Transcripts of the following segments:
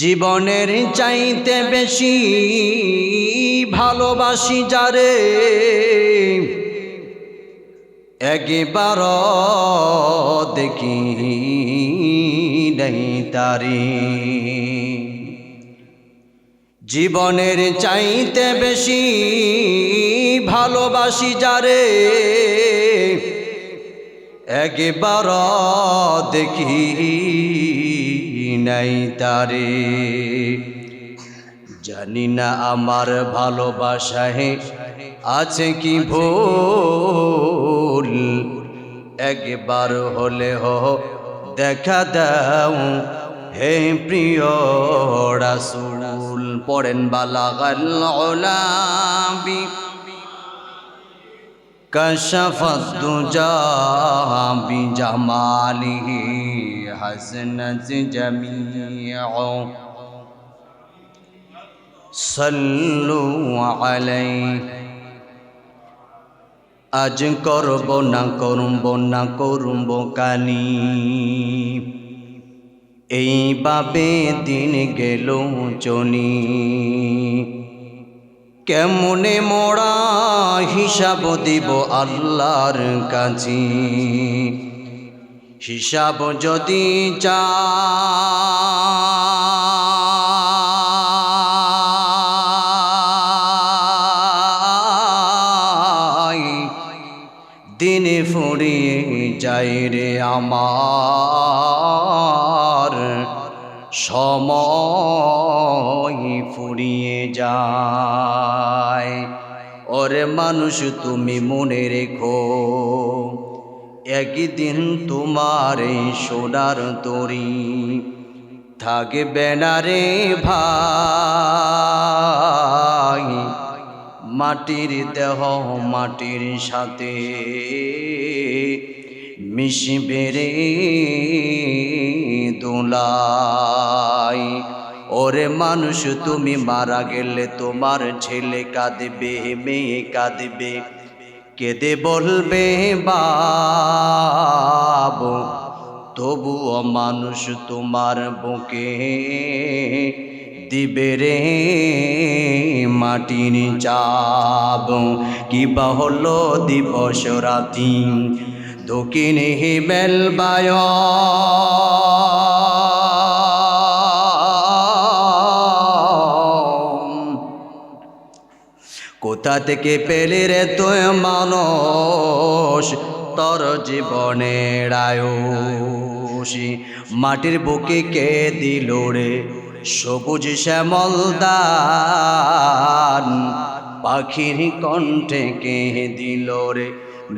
জীবনের চাইতে বেশি ভালোবাসি যারে, একবার দেখি নাই তারে। জীবনের চাইতে বেশি ভালোবাসি যারে, একবার দেখি নাই তারে। জানি না আমার ভালোবাসায় আছে কি ভুল, একবার হলে দেখা দাও হে প্রিয় রাসূল। পড়েন বালাগাল উলাবি কাশাফাত দুজা বিজামালিহি হাসনাত জামিউ সাল্লু আলাইহি। আজ করব না কানি, এইভাবে দিন গেল চনি। কেমনে মোরা হিসাব দিব আল্লাহর কাছে, হিসাব যদি চাই, দিনে ফুরিয়ে যায় রে আমার, সময় ফুরিয়ে যায়। ওরে মানুষ তুমি মনে রেখো, একদিন তোমার এই সোনার তরি থাকবে না রে ভাই। মাটির দেহ মাটির সাথে মিশবে রে দোলাই। ওরে মানুষ তুমি মারা গেলে তোমার ছেলে কাঁদবে, মেয়ে কাঁদবে, কেঁদে বলবে বাবু, তবুও মানুষ তোমার বুকে দিবে রে মাটির চাপ। কিবা হলো দিবস রাতি দক্ষিণে বেলবায়, কোথা থেকে পেলে রে তুই মানুষ তোর জীবনের আয়ুষ। মাটির বুকে কে দিল রে সবুজ শ্যামল দান, পাখির কণ্ঠে কে দিল রে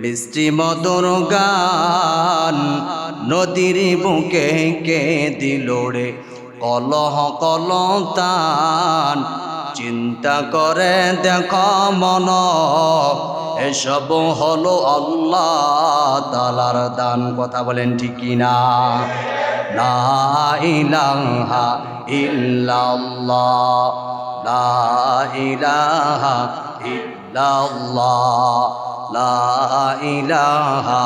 মিষ্টি মধুর গান। নদীর বুকে কে দিল রে কলহ কলতান। চিন্তা করে দেখো মন, এসব হলো আল্লাহ তাআলার দান। কথা বলেন ঠিক কিনা? লা ইলাহা ইল্লাল্লাহ, লা ইলাহা ইল্লাল্লাহ, লা ইলাহা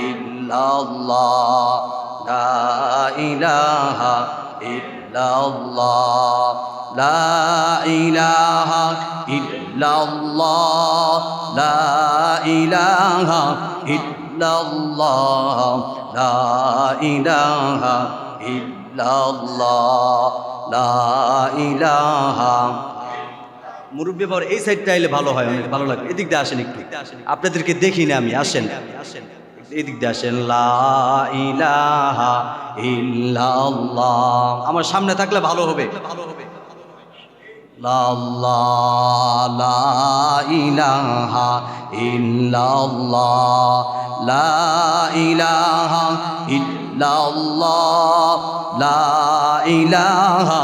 ইল্লাল্লাহ, লা ইলাহা ইল্লাল্লাহ, লা ইলাহা ইল্লাল্লাহ, লা ইলাহা ইল্লাল্লাহ, লা ইলাহা ইল্লাল্লাহ, লা ইলাহা। মুরব্বী বাবার এই সাইডটা এলে ভালো হয়, অনেক ভালো লাগে। এদিক দিয়ে আসেন একটু, আপনাদেরকে দেখি না আমি, আসেন এদিক দিয়ে আসেন। লা ইলাহা ইল্লাল্লাহ, আমার সামনে থাকলে ভালো হবে। লা ইলাহা ইল্লাল্লাহ, লা ইলাহা ইল্লাল্লাহ, লা ইলাহা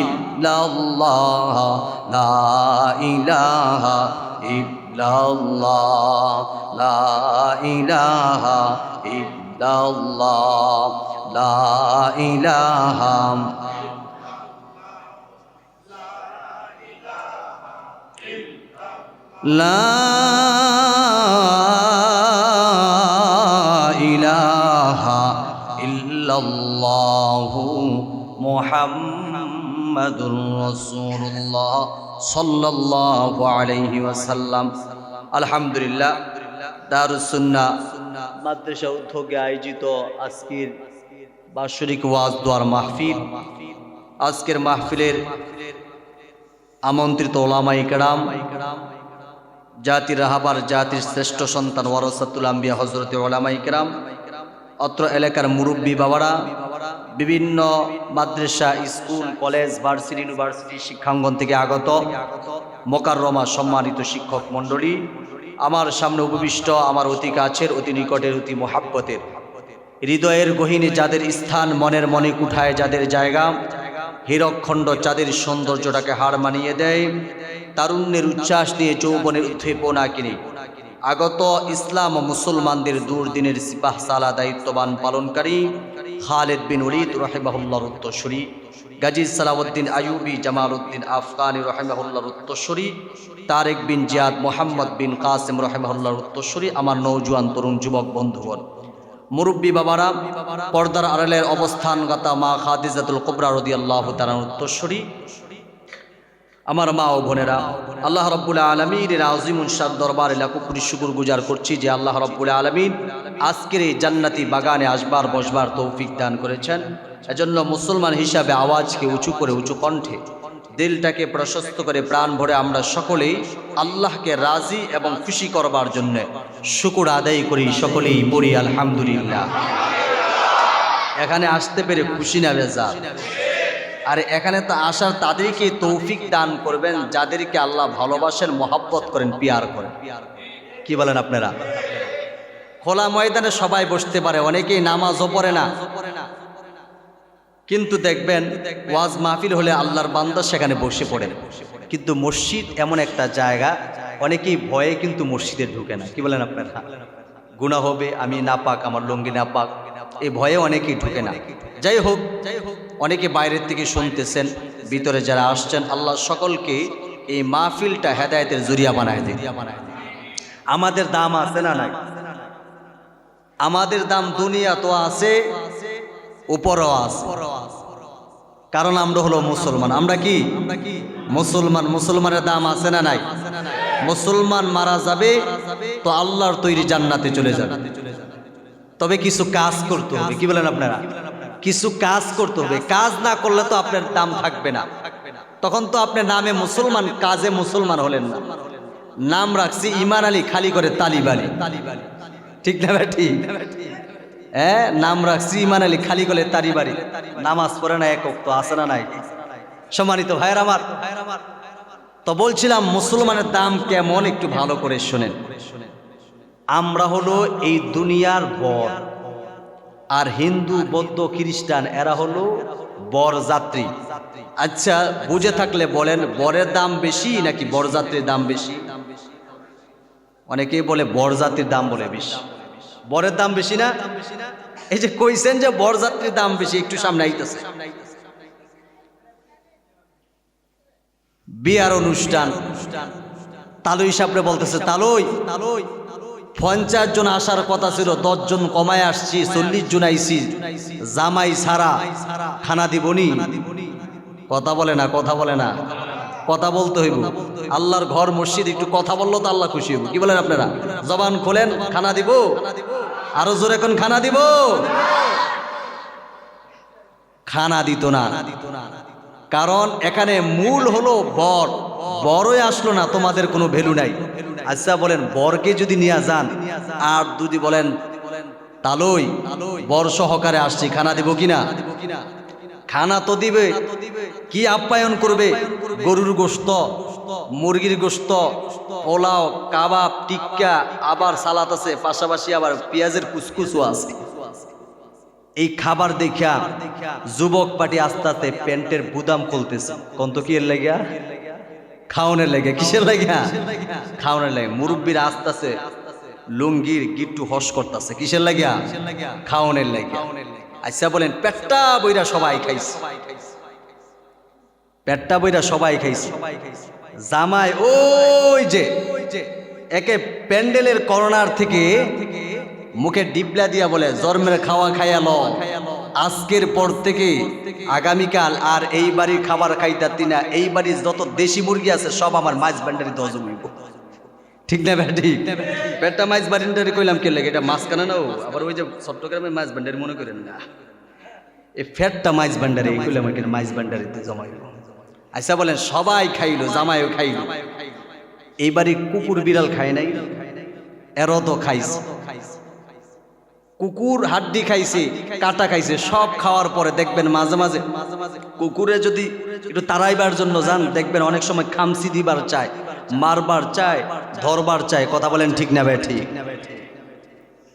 ইল্লাল্লাহ, লা ইলাহা ইল্লাল্লাহ, লা ইলাহা ইল্লাল্লাহ, লা ইলাহা। লা ইলাহা ইল্লাল্লাহু মুহাম্মাদুর মুহাম্মাদুর রাসূলুল্লাহ সাল্লাল্লাহু আলাইহি ওয়াসাল্লাম। আলহামদুলিল্লাহ, দারুস সুন্নাহ মাদ্রাসা উদ্যোগে আয়োজিত আজকের বাৎসরিক ওয়াজ দোয়ার মাহফিল। আজকের মাহফিলের আমন্ত্রিত ওলামায়ে কেরাম, জাতির রাহাবার, জাতির শ্রেষ্ঠ সন্তান ওয়ারাসাতুল আম্বিয়া হযরতে ওলামায়ে কেরাম, অত্র এলাকার মুরব্বী বাবারা, বিভিন্ন মাদ্রাসা, স্কুল, কলেজ, ভার্সিটি, ইউনিভার্সিটি শিক্ষাঙ্গন থেকে আগত মোকাররমা সম্মানিত শিক্ষক মণ্ডলী, আমার সামনে উপবিষ্ট, আমার অতি কাছের, অতি নিকটের, অতি মোহাব্বতের, হৃদয়ের গহীনে যাদের স্থান, মনের মনে কুঠায় যাদের জায়গা, হীরকখণ্ড যাদের সৌন্দর্যটাকে হার মানিয়ে দেয়, তারুণ্যের উচ্ছ্বাস নিয়ে যৌবনের উদ্দীপনা কিনে আগত ইসলাম ও মুসলমানদের দুর্দিনের সিপাহ সালা দায়িত্ববান পালনকারী খালেদ বিন ওলীদ রাহিমাহুল্লাহর উত্তরসূরি, গাজী সালাউদ্দিন আইয়ুবী, জামালউদ্দিন আফগানী রাহিমাহুল্লাহর উত্তরসূরি, তারেক বিন জিয়াদ, মোহাম্মদ বিন কাসেম রাহিমাহুল্লাহর উত্তরসূরি, আমার নওজোয়ান তরুণ যুবক বন্ধুগণ, মুরব্বী বাবারা, পর্দার আড়ালের অবস্থানগতা মা খাদিজাতুল কুবরা রাদিয়াল্লাহু তাআলার উত্তরসূরি, আমার মা ও বোনেরা, আল্লাহ রাব্বুল আলামিনের আযীমুন শান দরবারে লাখো কোটি শুকর গুজার করছি যে আল্লাহ রাব্বুল আলামিন আজকের এই জান্নাতি বাগানে আসবার বসবার তৌফিক দান করেছেন। এজন্য মুসলমান হিসাবে আওয়াজকে উঁচু করে, উঁচু কণ্ঠে, দিলটাকে প্রশস্ত করে, প্রাণ ভরে আমরা সকলেই আল্লাহকে রাজি এবং খুশি করবার জন্য শুকর আদায় করি, সকলেই পড়ি আলহামদুলিল্লাহ। এখানে আসতে পেরে খুশি না বেজার? আর এখানে তো আসার তাদেরকে তৌফিক দান করবেন যাদেরকে আল্লাহ ভালোবাসেন, মহব্বত করেন, পিয়ার করেন। কি বলেন আপনারা? খোলা ময়দানে সবাই বসতে পারে, অনেকেই নামাজও পড়ে না, কিন্তু দেখবেন ওয়াজ মাহফিল হলে আল্লাহর বান্দা সেখানে বসে পড়েন। কিন্তু মসজিদ এমন একটা জায়গা, অনেকেই ভয়ে কিন্তু মসজিদে ঢুকে না। কি বলেন আপনারা? গুনাহ হবে, আমি নাপাক, আমার লুঙ্গি নাপাক, এই ভয়ে অনেকেই ঢুকে না। যাই হোক, অনেকে বাইরের থেকে শুনতেছেন, ভিতরে যারা আসছেন, আল্লাহ সকলকে এই মাহফিলটা হেদায়েতের জরিয়া বানায় দিন। আমাদের দাম আছে না নাই? আমাদের দাম দুনিয়া তো আছে, উপরও আছে, কারণ আমরা হলো মুসলমান। আমরা কি মুসলমান? মুসলমানের দাম আছে না নাই? মুসলমান মারা যাবে তো আল্লাহর তৈরি জান্নাতে চলে যাবে, তবে কিছু কাজ করতে হবে। কি বলেন আপনারা? কিছু কাজ করতে হবে। কাজ না করলে তো আপনার দাম থাকবে না। তখন তো আপনার নামে মুসলমান, কাজে মুসলমান হলেন না। নাম রাখছি ইমান আলী, খালি করে তালিব আলী। ঠিক না ঠিক? হ্যাঁ, নাম রাখছি ইমান আলী, খালি করে তালিব আলী। নামাজ পড়ে না, একক তো আছে না নাই? সম্মানিত ভাইয়ের আমার, তো বলছিলাম মুসলমানের দাম কেমন, একটু ভালো করে শোনেন। আমরা হলো এই দুনিয়ার বর, আর হিন্দু, বৌদ্ধ, খ্রিস্টান এরা হলো বরযাত্রী। আচ্ছা, বুঝে থাকলে বলেন, বরের দাম বেশি নাকি বরযাত্রীর দাম বেশি? অনেকেই বলে বরযাত্রীর দাম বলে বেশি। বরের দাম বেশি না? এই যে কইছেন যে বরযাত্রীর দাম বেশি, একটু সামনে আইতেছে বিয়ার অনুষ্ঠান, তালুই সাপড়ে বলতেছে, তালুই 50 জন আসার কথা ছিল, 10 জন কমায় আসছি, 40 জন আইছি, জামাই ছাড়া খানা দিবনি। কথা বলে না, কথা বলে না, কথা বলতে হইব। আল্লাহর ঘর মসজিদ, একটু কথা বললো তো আল্লাহ খুশি হইব। কি বলেন আপনারা? জবান খোলেন, খানা দিব, আরো জোরে এখন খানা দিব। খানা দিত না, কারণ এখানে মূল হলো বর। বরই আসলো না, তোমাদের কোনো ভ্যালু নাই। আচ্ছা বলেন, বরকে যদি নিয়ে যান আর যদি বলেন তালই বর সহকারে আসছি, খানা দিব কিনা? খানা তো দিবে। কি আপ্যায়ন করবে? গরুর গোশত, মুরগির গোশত, পোলাও, কাবাব, টিক্কা, আবার সালাদ আছে, পাশাপাশি আবার পেঁয়াজের কুচকুচও আছে। এই খাবার দেখা যুবক পার্টি আস্তে আস্তে প্যান্টের বুদাম খুলতেছে। কন্ত কি এর লাগিয়া? খাওনের লাগে। কিসের লাগিয়া? খাওনের লাগে। মুরব্বীরা আস্তে আস্তে লুঙ্গির গিট্টু হস করতেছে। কিসের লাগিয়া? খাওনের লাগিয়া। আচ্ছা বলেন, পেটটা বইরা সবাই খাইছে, পেটটা বইরা সবাই খাইছে। জামাই ওই যে একে প্যান্ডেলের কর্নার থেকে মুখে ডিবলা দিয়া বলে, জন্মের খাওয়া খাইয়ালো, আজকের পর থেকে আগামীকাল আর এই বাড়ির খাবার খাইতাতি না। এই বাড়ির যত দেশি মুরগি আছে সব আমার মাছ ভান্ডারিতে হজম হইব। ঠিক না ভাই? ঠিক পেটটা মাছ ভান্ডারি কইলাম কে লাগে? এটা মাছ কানা না, আবার ওই যে চট্টগ্রামের মাছ ভান্ডারি মনে করেন না, এই ফ্যাটটা মাছ ভান্ডারি কইলাম মাছ ভান্ডারিতে জমাইব। আচ্ছা বলেন, সবাই খাইলো, জামাইও খাইলো, এই বাড়ির কুকুর বিড়াল খায় নাই? এরও তো খাইছে। কুকুর হাড্ডি খাইছে, কাটা খাইছে, সব খাওয়ার পরে দেখবেন মাঝে মাঝে কুকুরে যদি একটু তাড়াইবার জন্য যান, দেখবেন অনেক সময় খামসি দিবার চায়, মারবার চায়, ধরবার চায়। কথা বলেন ঠিক না ভাই? ঠিক।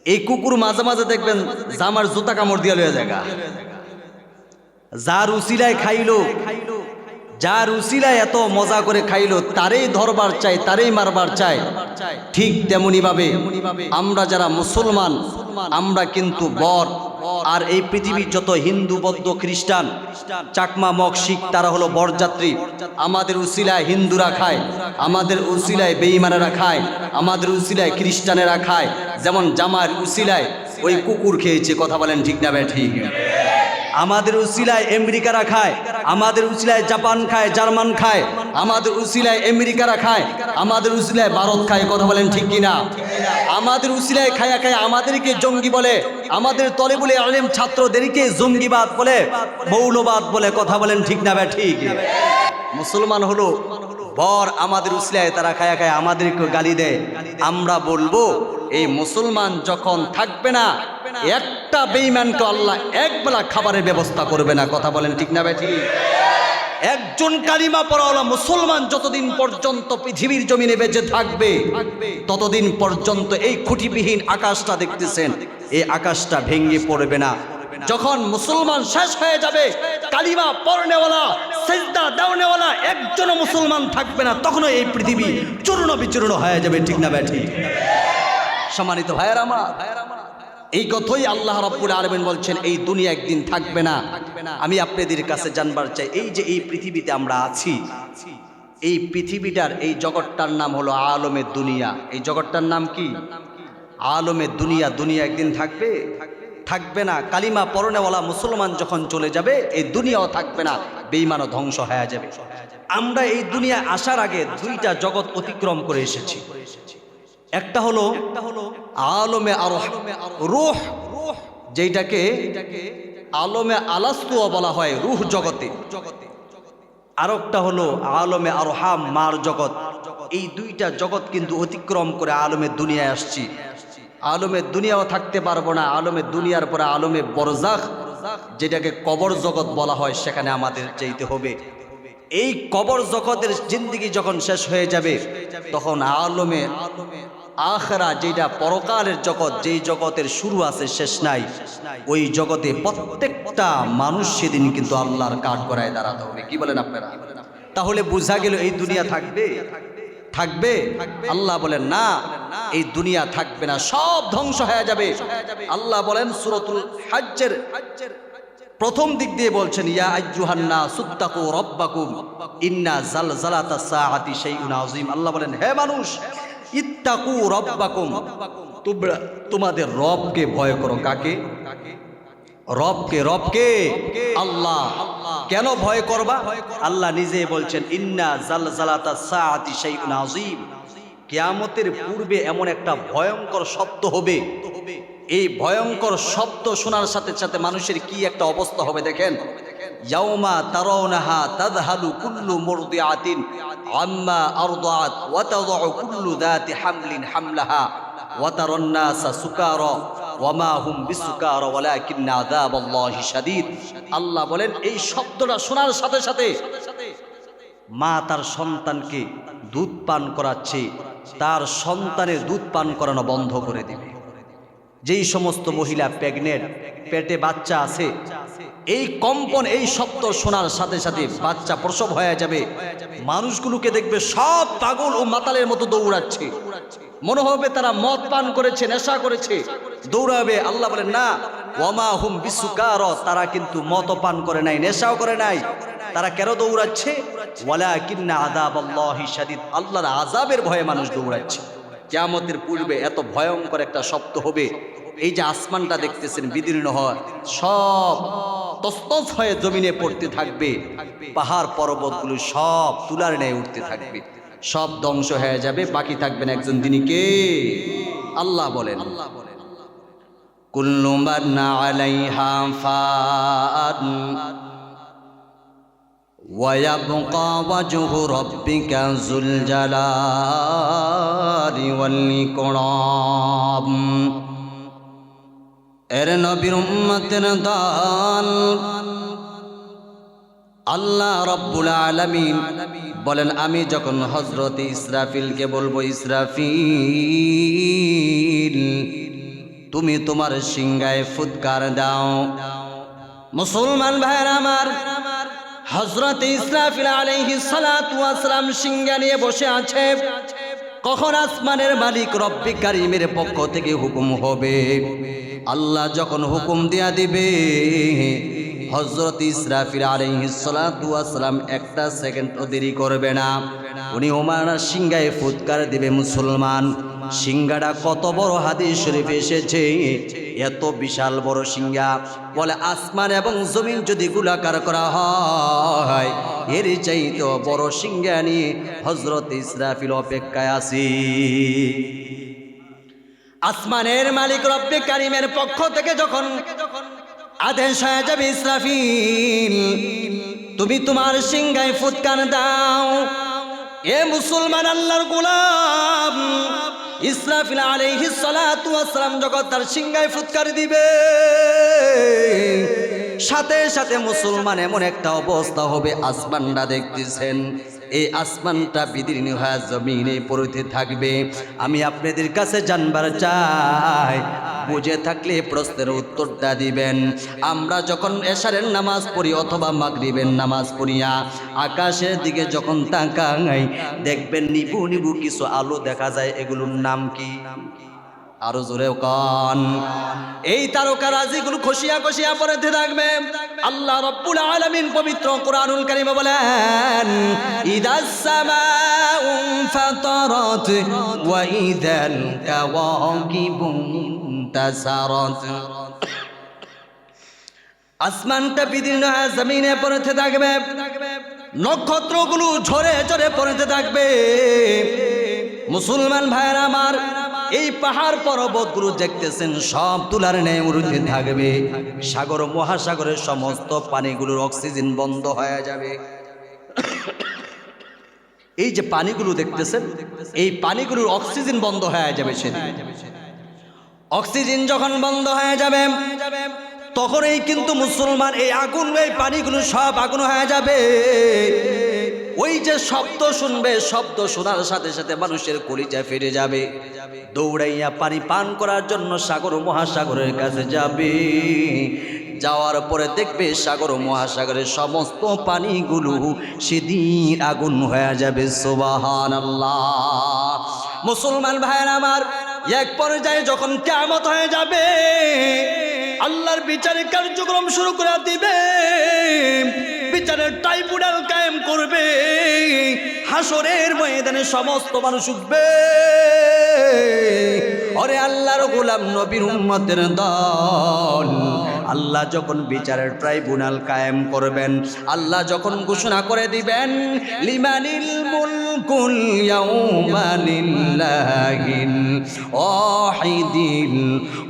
এই কুকুর মাঝে মাঝে দেখবেন জামার জুতা কামড় দিয়া লইয়া জায়গা। যার উসিলায় খাইলো, যার উসিলায় এত মজা করে খাইলো, তারেই ধরবার চাই, তারেই মারবার চাই। ঠিক তেমনি ভাবে আমরা যারা মুসলমান, আমরা কিন্তু বর আর এই পৃথিবীর যত হিন্দু, বৌদ্ধ, খ্রিস্টান, চাকমা, মগ, শিখ, তারা হলো বরযাত্রী। আমাদের উসিলায় হিন্দুরা খায়, আমাদের উসিলায় বেঈমানেরা খায়, আমাদের উসিলায় খ্রিস্টানেরা খায়। যেমন জামার উসিলায় ওই কুকুর খেয়েছে। কথা বলেন ঠিক না ভাই? ঠিক। আমাদের উসিলায় আমেরিকারা খায়, আমাদের উসিলায় জাপান খায়, জার্মান খায়, আমাদের উসিলায় আমেরিকারা খায়, আমাদের উসিলায় ভারত খায়। কথা বলেন ঠিক কিনা? আমাদের উসিলায় খায়া খায় আমাদেরকে জঙ্গি বলে, আমাদের তলেবুলে আলেম ছাত্রদেরকে জঙ্গিবাদ বলে, মৌলবাদ বলে। কথা বলেন ঠিক না ভাই? ঠিক। মুসলমান হলো বর, আমাদের উসিলায় তারা খায়া খায় আমাদেরকে গালি দেয়। আমরা বলবো, এই মুসলমান যখন থাকবে না, একটা বেঈমানকে আল্লাহ একবেলা খাবারের ব্যবস্থা করবে না। কথা বলেন ঠিক না ভাই? ঠিক। একজন কালিমা পড়াওয়ালা মুসলমান যতদিন পর্যন্ত পৃথিবীর জমিনে বেঁচে থাকবে, ততদিন পর্যন্ত এই খুঁটিবিহীন আকাশটা দেখতেছেন, এই আকাশটা ভেঙে পড়বে না। যখন মুসলমান শেষ হয়ে যাবে, কালিমা পড়নেওয়ালা, সিজদা দেওয়ানেওয়ালা একজন মুসলমান থাকবে না, তখনও এই পৃথিবী চূর্ণ বিচূর্ণ হয়ে যাবে। ঠিক না ভাই? ঠিক। সম্মানিত ভাইয়েরা আমার, এই কথাই আল্লাহ রাব্বুল আলামিন বলছেন, এই দুনিয়া একদিন থাকবে না। আমি আপনাদের কাছে জানবার চাই, এই যে এই পৃথিবীতে আমরা আছি, এই পৃথিবীটার, এই জগৎটার নাম হলো আলমে দুনিয়া। এই জগৎটার নাম কি? আলমে দুনিয়া। দুনিয়া একদিন থাকবে? থাকবে না। কালিমা পড়নেওয়ালা মুসলমান যখন চলে যাবে, এই দুনিয়াও থাকবে না, বেঈমানও ধ্বংস হয়ে যাবে। আমরা এই দুনিয়া আসার আগে দুইটা জগৎ অতিক্রম করে এসেছি। একটা হলো আলমে রূহ, যেটাকে আলমে আলাস্তুয়া বলা হয়, রূহ জগতে। আরেকটা হলো আলমে আরহাম, মার জগৎ। এই দুইটা জগৎ কিন্তু অতিক্রম করে আলমে দুনিয়ায় আসছি। আলমে দুনিয়াও থাকতে পারবো না। আলমে দুনিয়ার পরে আলমে বরজাখ, যেটাকে কবর জগৎ বলা হয়, সেখানে আমাদের যেতে হবে। এই কবর জগতের জিন্দেগি যখন শেষ হয়ে যাবে, তখন আলমে আখিরা, যেটা পরকালের জগৎ, যেই জগতের শুরু আছে শেষ নাই, ওই জগতে প্রত্যেকটা মানুষ সেদিন কিন্তু আল্লাহর কাঠ করায় দাঁড়াতে হবে। কি বলেন আপনারা? তাহলে বোঝা গেল এই দুনিয়া থাকবে? থাকবে? আল্লাহ বলেন না, এই দুনিয়া থাকবে না, সব ধ্বংস হয়ে যাবে। আল্লাহ বলেন সূরাতুল হজ্জের প্রথম দিক দিয়ে বলছেন, ইয়া আইয়ুহান নাসুত্তাকু রাব্বাকুম ইন্না জালজালাতাস সাআতি শাইউন আযীম। আল্লাহ বলেন, হে মানুষ, ইত্তাকু রাব্বাকুম, তোমরা তোমাদের রবকে ভয় করো। কাকে? রবকে। রবকে আল্লাহ। কেন ভয় করবা? আল্লাহ নিজেই বলছেন, ইন্না জালজালাতাস সাআতি শাইউন আযীম। কিয়ামতের পূর্বে এমন একটা ভয়ঙ্কর শব্দ হবে, এই ভয়ঙ্কর শব্দ শোনার সাথে সাথে মানুষের কি একটা অবস্থা হবে দেখেন। ইয়াউমা তারাউনাহা তাযহালু কুল্লু মুরদিআতিন আম্মা আরদাআত ওয়া তাযউ কুল্লু যাতি হামলিন হামলাহা ওয়া তারান নাসা সুকারা ওয়া মা হুম বিসুকারা ওয়ালাকিন্না আযাবাল্লাহি শাদীদ। আল্লাহ বলেন, এই শব্দটা শোনার সাথে সাথে মা তার সন্তানকে দুধ পান করাচ্ছে, তার সন্তানের দুধ পান করানো বন্ধ করে দিবে। যেই সমস্ত মহিলা প্রেগনেন্ট, পেটে বাচ্চা আছে, এই কম্পন, এই শব্দ শোনার সাথে সাথে বাচ্চা প্রসব হয়ে যাবে। মানুষগুলোকে দেখবে সব পাগল ও মাতালের মতো দৌড়াচ্ছে, মনে হবে তারা মদ পান করেছে, নেশা করেছে, দৌড়াবে। আল্লাহ বলেন, না, ওয়ামা হুম বিসুকার, তারা কিন্তু মদ পান করে নাই, নেশাও করে নাই। তারা কেন দৌড়াচ্ছে? ওয়ালাকিন্না আযাবাল্লাহি শাদীদ, আল্লাহর আযাবের ভয়ে মানুষ দৌড়াচ্ছে। কিয়ামতের পূর্বে এত ভয়ঙ্কর একটা শব্দ হবে, এই যে আসমানটা দেখতেছেন বিদীর্ণ হয়, সব তছনছ হয়ে জমিনে পড়তে থাকবে, পাহাড় পর্বতগুলো সব তুলার ন্যায় উঠতে থাকবে, সব ধ্বংস হয়ে যাবে, বাকি থাকবেন একজন, তিনি কে? আল্লাহ বলেন কুল্লু মান আলাইহা ফান ওয়া ইয়াবকা ওয়াজহু রাব্বিকা যুল জালালি ওয়াল ইকরাম। এর নবীর উম্মতের দল, আল্লাহ রাব্বুল আলামিন বলেন আমি যখন হযরত ইসরাফিলকে বলবো, ইসরাফিল তুমি তোমার সিংহায় ফুৎকার দাও। মুসলমান ভাইরা আমার, হযরত ইসরাফিল আলাইহিস সালাতু ওয়াস সালাম সিংহা নিয়ে বসে আছে। কখন আসমানের মালিক রব্বে কারীমের পক্ষ থেকে হুকুম হবে, আল্লাহ যখন হুকুম দিয়া দিবে, হযরত ইসরাফিল আলাইহিস সালাতু ওয়াস সালাম একটা সেকেন্ডও দেরি করবে না, উনি ওমার সিংহায় ফুৎকার দিবে। মুসলমান, সিংহাটা কত বড়, হাদিস শরীফে এসেছে এত বিশাল বড় সিংহা, বলে আসমান এবং জমিন যদি গোলাকার করা হয় এর চাইতে বড় সিংহা নিয়ে হযরত ইসরাফিল অপেক্ষায় আছি। আসমানের মালিক রব্বে কারীমের পক্ষ থেকে যখন আদেশ হয়ে যাবে, ইসরাফিল তুমি তোমার সিংহায় ফুৎকার দাও। এ মুসলমান আল্লাহর গোলাম, ইসরাফিল আলাইহিস সালাতু ওয়াস সালাম যখন তার সিংহায় ফুৎকার দিবে, সাথে সাথে মুসলমান এমন একটা অবস্থা হবে, আসমানটা দেখতেছেন এই আসমানটা বিদীর্ণ হয়ে জমিনে পড়তে থাকবে। আমি আপনাদের কাছে জানবার চাই, বুঝে থাকলে প্রশ্নের উত্তরটা দিবেন। আমরা যখন এশারের নামাজ পড়ি অথবা মাগরিবের নামাজ পড়িয়া আকাশের দিকে যখন তাকাই, দেখবেন নিবু নিবু কিছু আলো দেখা যায়, এগুলোর নাম কি? আরো জোরে কান। এই তারকারাজিগুলো খসিয়া খসিয়া পড়তে থাকবে। আল্লাহ রাব্বুল আলামিন পবিত্র কোরআনুল কারীমে বলেন, ইদাস সামাউ ফাতারাত ওয়া ইদাল কাওয়াকিবু তাসারাত। আসমানটা বিদীর্ণ হয়ে জমিনে পড়তে থাকবে, নক্ষত্রগুলো ঝরে ঝরে পড়তে থাকবে। মুসলমান ভাইরা আমার, এই পাহাড় পর্বতগুলো দেখতেছেন সব তুলার ন্যায় উড়তে থাকবে। সাগর মহাসাগরের সমস্ত পানিগুলোর অক্সিজেন বন্ধ হয়ে যাবে। এই যে পানিগুলো দেখতেছেন, এই পানিগুলোর অক্সিজেন বন্ধ হয়ে যাবে। সেদিন অক্সিজেন যখন বন্ধ হয়ে যাবে, তখনই কিন্তু মুসলমান এই আগুন, এই পানিগুলো সব আগুন হয়ে যাবে। ওই যে শব্দ শুনবে, শব্দ শোনার সাথে সাথে মানুষের কলিজা ফিরে যাবে, দৌড়াইয়া পানি পান করার জন্য সাগর মহাসাগরের কাছে যাবে। যাওয়ার পরে দেখবে সাগর মহাসাগরের সমস্ত পানিগুলো সেদিন আগুন হয়ে যাবে। সুবহানাল্লাহ। মুসলমান ভাইয়েরা আমার, এক পর্যায়ে যখন কিয়ামত হয়ে যাবে, আল্লাহর বিচারের কার্যক্রম শুরু করে দিবে, বিচারের ট্রাইব্যুনাল কায়েম করবে, হাসরের ময়দানে সমস্ত মানুষ উঠবে। ওরে আল্লাহর গোলাম নবীর উম্মতের দল, আল্লাহ যখন বিচারের ট্রাইব্যুনাল কায়েম করবেন, আল্লাহ যখন ঘোষণা করে দিবেন, লিমানিল মুলকুল ইয়াউমা লিল্লাহিল ওয়াহিদিল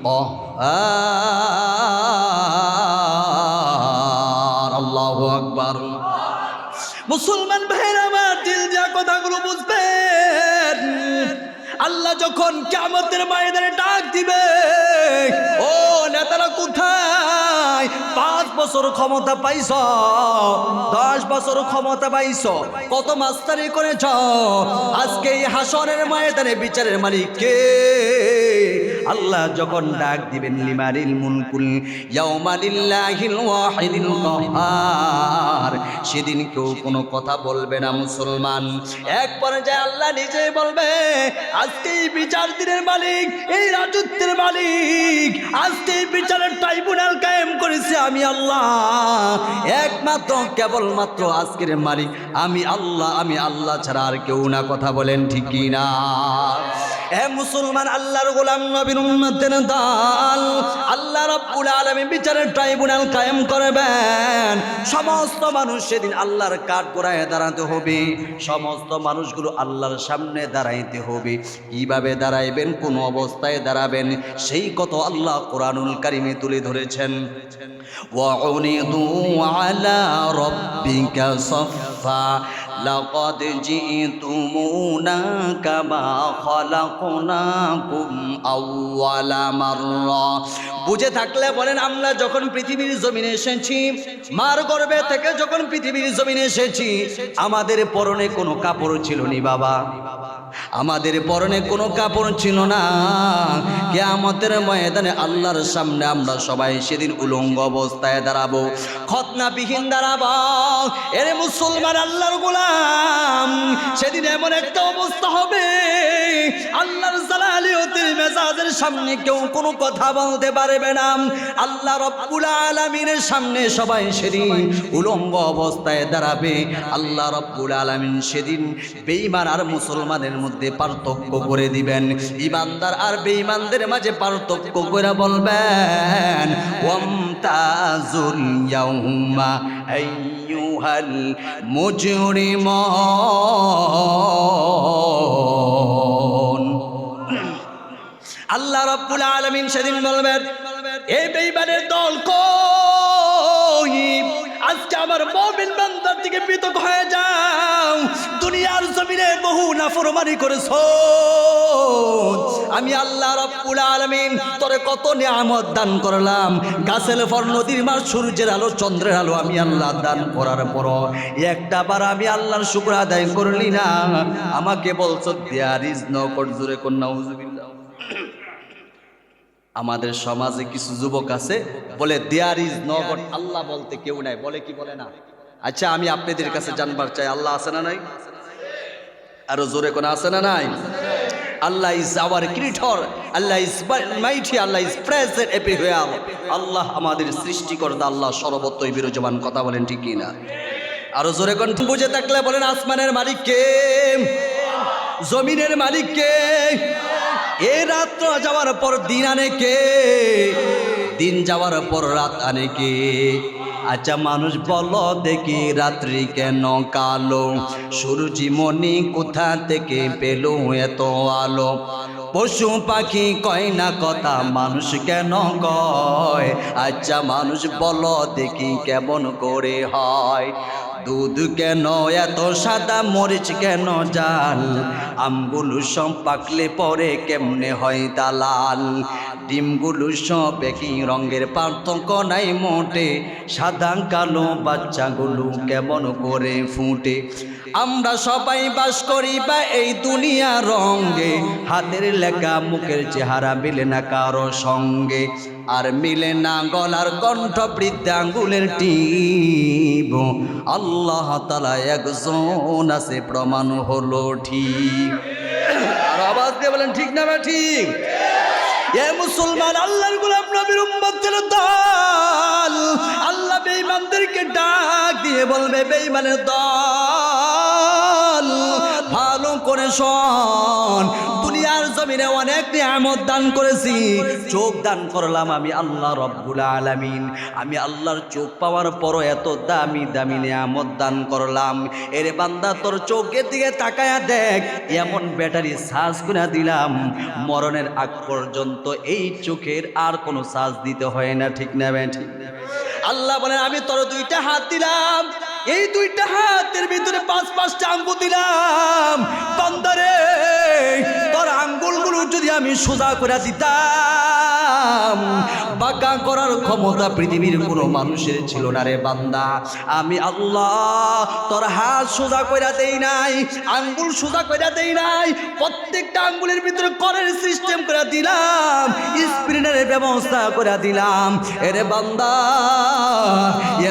কাহ্হার। আল্লাহু আকবার। মুসলমান ভাইরা আমার, দিল দিয়া কথাগুলো বুঝবেন। আল্লাহ যখন কিয়ামতের ময়দানে ডাক দিবে, ও নেতারা কোথায়? 5 বছর ক্ষমতা পাইছ, 10 বছর ক্ষমতা পাইছ, কত মাস্তারি করেছ, আজকে এই হাসরের ময়দানে বিচারের মালিক কে? আল্লাহ যখন ডাক দিবেন, লিমানিল মুলকুল ইয়াউমা লিল্লাহিল ওয়াহিদিল কাহ্হার, সেদিন কেউ কোনো কথা বলবে না মুসলমান। এক পর্যায়ে আল্লাহ নিজেই বলবে, আজকে এই বিচার দিনের মালিক, এই রাজত্বের মালিক, আজকে এই বিচারের ট্রাইব্যুনাল কায়েম করেছে আমি আল্লাহ, একমাত্র কেবলমাত্র আজকের মালিক আমি আল্লাহ, আমি আল্লাহ ছাড়া আর কেউ না। কথা বলেন ঠিক কি না? এ মুসলমান, আল্লাহর গোলাম, নবীর উম্মতের দল, আল্লাহ রাব্বুল আলামিন বিচারের ট্রাইব্যুনাল কায়েম করবেন। সমস্ত মানুষ সেদিন আল্লাহর কাঠগড়ায় দাঁড়াতে হবে, সমস্ত মানুষগুলো আল্লাহর সামনে দাঁড়াইতে হবে। কিভাবে দাঁড়াইবেন, কোন অবস্থায় দাঁড়াবেন, সেই কত আল্লাহ কোরআনুল কারিমে তুলে ধরেছেন। ওয়াউনিদু আলা রাব্বিকা সাফফা লাকাদ জিতুমুনা কামা খালাকনাকুম আউওয়ালা মাররা। বুঝে থাকলে বলেন, আমরা যখন পৃথিবীর জমিনে এসেছি, মার গর্ভে থেকে যখন পৃথিবীর জমিনে এসেছি, আমাদের পরনে কোনো কাপড় ছিল নি বাবা, আমাদের পরনে কোনো কাপড় ছিল না। কিয়ামতের ময়দানে আল্লাহর সামনে আমরা সবাই সেদিন উলঙ্গ অবস্থায় দাঁড়াবো, খতনাবিহীন দাঁড়াবো। এরে মুসলমান, আল্লাহর গোলাম, সেদিন এমন একটা অবস্থা হবে, আল্লাহর জালালিয়তের মেজাজের সামনে কেউ কোনো কথা বলতে পারবে না। আল্লাহ রাব্বুল আলামিনের সামনে সবাই সেদিন উলঙ্গ অবস্থায় দাঁড়াবে। আল্লাহ রাব্বুল আলামিন সেদিন বেঈমান আর মুসলমানের মধ্যে পার্থক্য করে দিবেন, ঈমানদার আর বেঈমানদের মাঝে পার্থক্য করে বলবেন, ওয়ামতাজুল ইয়াউমা আইয়ুহাল মুজরিমুন। আল্লাহ রাব্বুল আলামিন সেদিন বলবেন, এই বেঈমানের দল কই, আজকে আমার মুমিন বান্দার থেকে পৃথক হয়ে যাও। দুনিয়ার জমিনে বহু নাফরমানি করেছো, আমি আল্লাহ রাব্বুল আলামিন তোরে কত নিয়ামত দান করলাম, গাছের ফল, নদীর মাছ, সূর্যের আলো, চন্দ্রের আলো আমি আল্লাহ দান করার পর একটা বার আমি আল্লাহর শুকর আদায় করলি না। আমাকে বলছো দেয়ার ইজ নো গড, জোরে কোন নাউজুবিল্লাহ। আমাদের সমাজে কিছু যুবক আছে বলে দেয়ার ইজ নো গড, আল্লাহ বলতে কেউ নাই, বলে কি বলে না? আচ্ছা, আমি আপনাদের কাছে জানবার চাই, আল্লাহ আছে না নাই? আরো জোরে কোন আছে না নাই? Allah is our creator, Allah is mighty, Allah is present everywhere. Allah আমাদের সৃষ্টিকর্তা, আল্লাহ সর্বত্রই বিরাজমান। কথা বলেন ঠিক কি না? আরো জোরে কোন? বুঝে থাকলে বলেন, আসমানের মালিক কে? জমিনের মালিক কে? এ রাত্র যাওয়ার পর দিন আনে কে? দিন যাওয়ার পর রাত আনে কে? আচ্ছা মানুষ বলো দেখি, রাত্রি কেন কালো? সূর্যমণি কোথা থেকে পেল এত আলো? পশু পাখি কয় না কথা, মানুষ কেন কয়? আচ্ছা মানুষ বলো দেখি কেমন করে হয়? দুধ কেন এত সাদা, মরিচ কেন জাল? আমগুলো সব পাকলে পরে কেমনে হয় তা লাল? ডিমগুলো সব একই রঙের, পার্থক্য নাই মোটে, সাদা কালো বাচ্চাগুলো কেমন করে ফুটে? আমরা সবাই বাস করি বা এই দুনিয়া রঙে, হাতের লেখা মুখের চেহারা মিলে না কারো সঙ্গে, আর মিলে না গলার কণ্ঠ, বৃদ্ধাঙ্গুলের টিপ। আল্লাহ তাআলা একজন আছে, প্রমাণ হলো ঠিক। আর আওয়াজ দিয়ে বলেন ঠিক না ঠিক? এ মুসলমান, আল্লাহর গোলাম, নবীর উম্মতের দল, আল্লাহ বেঈমানদেরকে ডাক দিয়ে বলবে, বেঈমানের দল ভালো করে শোন, দুনিয়ার জমিনে অনেক নিয়ামত দান করেছি, চোখ দান করলাম আমি আল্লাহ রাব্বুল আলামিন। আমি আল্লাহর চোখ পাওয়ার পরও এত দামি দামি নিয়ামত দান করলাম। এরে বান্দা, তোর চোখের দিকে তাকায়া দেখ, এমন ব্যাটারি চার্জ করে দিলাম, মরণের আগ পর্যন্ত এই চোখের আর কোনো চার্জ দিতে হয় না। ঠিক না ঠিক? আল্লাহ বলেন, আমি তোর দুইটা হাত দিলাম, এই দুইটা হাতের ভিতরে 5-5টা আঙ্গুল দিলাম। বান্দারে, তোর আঙ্গুলগুলো যদি আমি সোজা করে দিতাম, বাঁকা করার ক্ষমতা পৃথিবীর কোনো মানুষের ছিল না রে বান্দা। আমি আল্লাহ তোর হাত সোজা কইরা দেই নাই, আঙ্গুল সোজা কইরা দেই নাই, প্রত্যেকটা আঙ্গুলের ভিতরে করের সিস্টেম করে দিলাম, স্প্রিনের ব্যবস্থা করে দিলাম। এরে বান্দা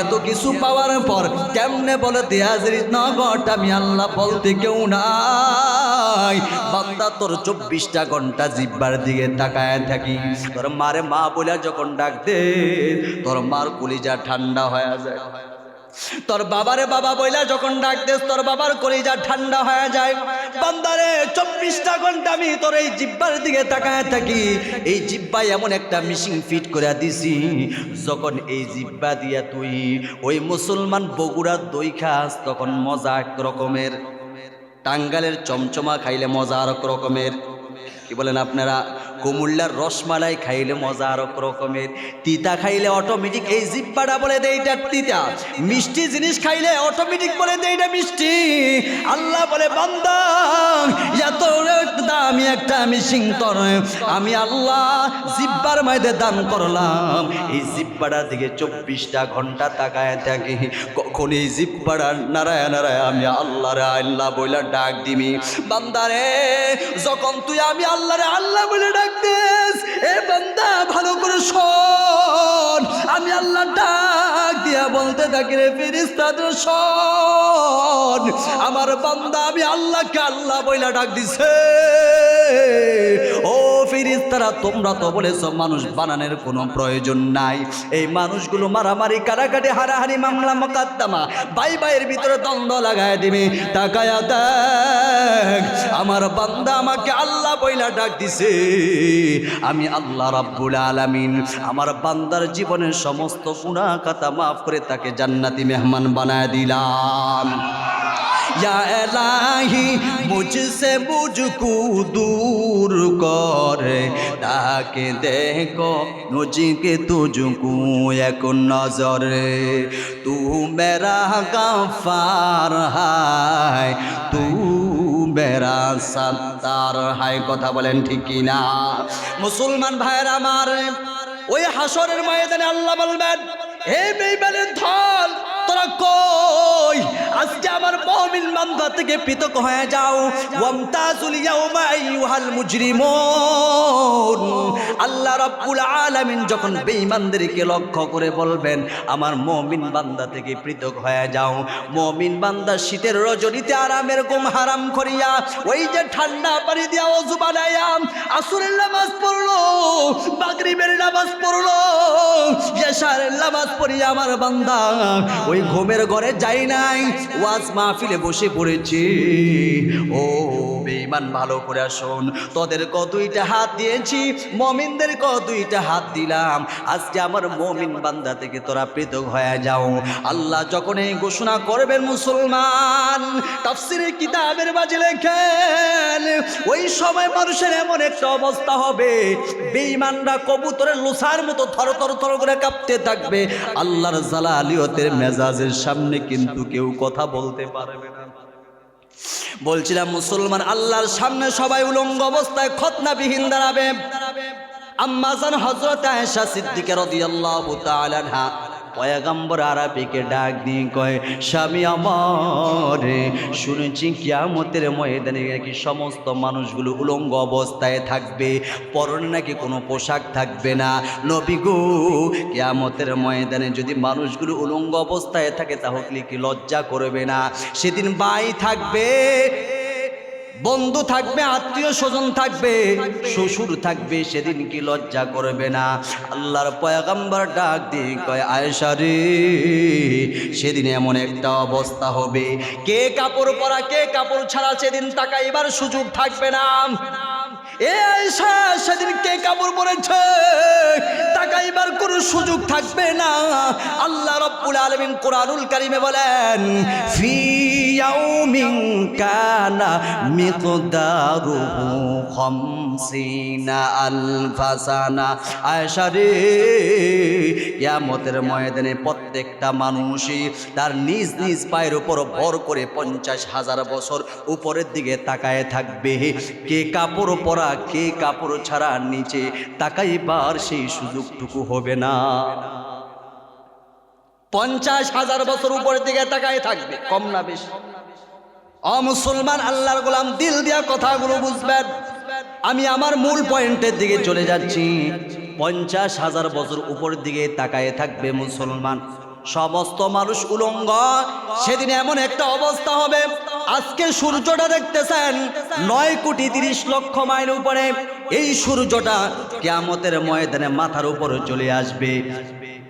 এত কিছু পাওয়ার পর কেমনে বলে দেয়াজরিত নগট আমি আল্লাহ বলতে কেউ নাই। বান্দা তোর 24টা ঘন্টা জিব্বার দিকে তাকায় থাকি, তোর মারে মা বলে যখন ডাক দে তোর মার কলিজা ঠান্ডা হয়ে যায়, তোর বাবারে বাবা বইলা যখন ডাক দেস তোর বাবার কলিজা ঠান্ডা হয়ে যায়। বান্দারে 24টা ঘন্টা আমি তোর এই জিব্বার দিকে তাকায় থাকি। এই জিব্বায় এমন একটা মিশিং ফিট করে দিছি, যখন এই জিব্বা দিয়া তুই ওই মুসলমান বগুড়ার দই খাস তখন মজা এক রকমের, টাঙ্গালের চমচমা খাইলে মজা আর এক রকমের, কি বলেন আপনারা, কুমুল্লার রসমালাই খাইলে মজা আর এক রকমের, তিতা খাইলে অটোমেটিক এই জিব্বাটা বলে দেয় এটা তিতা, মিষ্টি জিনিস খাইলে অটোমেটিক বলে দেয় এটা মিষ্টি। আল্লাহ বলে বান্দা এত দামি একটা মিশিং তোর আমি আল্লাহ জিব্বার মাইদে দান করলাম। এই জিব্বাটা দিকে 24টা ঘন্টা তাকায় থাকি, কখন এই জিব্বাটা নারায় নারায় আমি আল্লাহরে আল্লাহ বইলা ডাক দিবি। বান্দারে যখন তুই আমি আল্লাহরে আল্লাহ বলে ডাক দিস, এ বান্দা ভালো করে শোন, আমি আল্লাহ ডাক দিয়া বলতে থাকি রে ফেরেশতাদের শোন, আমার বান্দা আমি আল্লাহকে আল্লাহ বইলা ডাক দিছে। ও ফেরেশতারা তোমরা তো বলেছ মানুষ বানানোর কোনো প্রয়োজন নাই, এই মানুষগুলো মারামারি কাটাকাটি হারাহারি মামলা মোকদ্দমা ভাই ভাইয়ের ভিতরে দ্বন্দ্ব লাগায় দিবে, তাকায়া দেখ আমার বান্দা আমাকে আল্লাহ বইলা ডাক দিছে। আমি আল্লাহ রাব্বুল আলামিন আমার বান্দার জীবনের সমস্ত গুনাহ খাতা মাফ করে তাকে জান্নাতি মেহমান বানায় দিলাম। या इलाही मुझसे मुझको दूर कर, ताकि देखो मुझके तुझको एक नजर, तू मेरा गफ्फार है तू मेरा सत्तार है। কথা বলেন ঠিক কি না? মুসলমান ভাইরা আমার, ওই হাসরের ময়দানে আল্লাহ বলবেন হে বেঈমানের দল তোরা কই, আজকে আমার মুমিন বান্দা থেকে পৃথক হয়ে যাও। ওয়ামতাজুল ইয়াউমা আইয়ুহাল মুজরিমুন। আল্লাহ রাব্বুল আলামিন যখন বেঈমানদেরকে লক্ষ্য করে বলবেন আমার মুমিন বান্দা থেকে পৃথক হয়ে যাও। মুমিন বান্দা শীতের রজনীতে আরামের ঘুম হারাম করিয়া ওই যে ঠান্ডা পানি দিয়া ওযু বানায়া আসরের নামাজ পড়লো, মাগরিবের নামাজ পড়লো, ইশার নামাজ পড়িয়া আমার বান্দা ওই ঘুমের ঘরে যাই নাই, ওয়াজ মাহফিলে বসে পড়েছি। ও বেঈমান ভালো করে শোন, তোদের দুইটা হাত দিয়েছি, মুমিনদের দুইটা হাত দিলাম, আজকে আমার মুমিন বান্দা থেকে তোরা পৃথক হয়ে যাও। আল্লাহ যখন এই ঘোষণা করবেন মুসলমান তাফসীরের কিতাবের মাঝে লেখেন ওই সময় মানুষের এমন একটা অবস্থা হবে বেঈমানরা কবুতরের লোসার মতো থর থর থর করে কাঁপতে থাকবে, আল্লাহর জালালিয়তের মেজাজের সামনে কিন্তু কেউ কথা বলতে পারবে না। বলছিলাম মুসলমান আল্লাহর সামনে সবাই উলঙ্গ অবস্থায় খতনাবিহীন দাঁড়াবে। আম্মা জান হযরত আয়েশা সিদ্দিকা রাদিয়াল্লাহু তাআলা আনহা পয়গম্বর আরবিকে ডাক দিয়ে কয় স্বামী আমার, শুনেছি কিয়ামতের ময়দানে নাকি সমস্ত মানুষগুলো উলঙ্গ অবস্থায় থাকবে, পরনে নাকি কোনো পোশাক থাকবে না। নবী গো কিয়ামতের ময়দানে যদি মানুষগুলো উলঙ্গ অবস্থায় থাকে তাহলে কি লজ্জা করবে না? সেদিন ভাই থাকবে, বন্ধু থাকবে, আত্মীয় স্বজন থাকবে, শ্বশুর থাকবে, সেদিন কি লজ্জা করবে না? আল্লাহর পয়গম্বর ডাক দিয়ে কয় আয়েশা রে, সেদিন এমন একটা অবস্থা হবে কে কাপড় পরা কে কাপড় ছাড়া সেদিন তাকাইবার সুযোগ থাকবে না। এ আয়েশা সেদিন কে কাপড় পরেছে তাকাইবার কোনো সুযোগ থাকবে না। আল্লাহ রাব্বুল আলামিন কোরআনুল কারীমে বলেন ফি ইয়াউমিন কানা মিকদারুহু 50 আলফা সানা। আয়েশা রে, কিয়ামতের ময়দানে প্রত্যেকটা মানুষই তার নিজ নিজ পায়ের উপর ভর করে 50,000 বছর উপরের দিকে তাকায় থাকবে। কে কাপড় পরা, কে কাপড় ছাড়া নিচে তাকাইবার সেই সুযোগটুকু হবে না। 50,000 বছর উপরের দিকে তাকায় থাকবে, কম না বেশি? মুসলমান আল্লাহর গোলাম, দিল দিয়া কথাগুলো বুঝবেন। আমি আমার মূল পয়েন্টের দিকে চলে যাচ্ছি। 50,000 বছর উপরের দিকে তাকায় থাকবে মুসলমান, সমস্ত মানুষ উলঙ্গ। সেদিন এমন একটা অবস্থা হবে, আজকে সূর্যটা দেখতেছেন 9,30,00,000 মাইল উপরে, এই সূর্যটা কিয়ামতের ময়দানে মাথার উপরে চলে আসবে।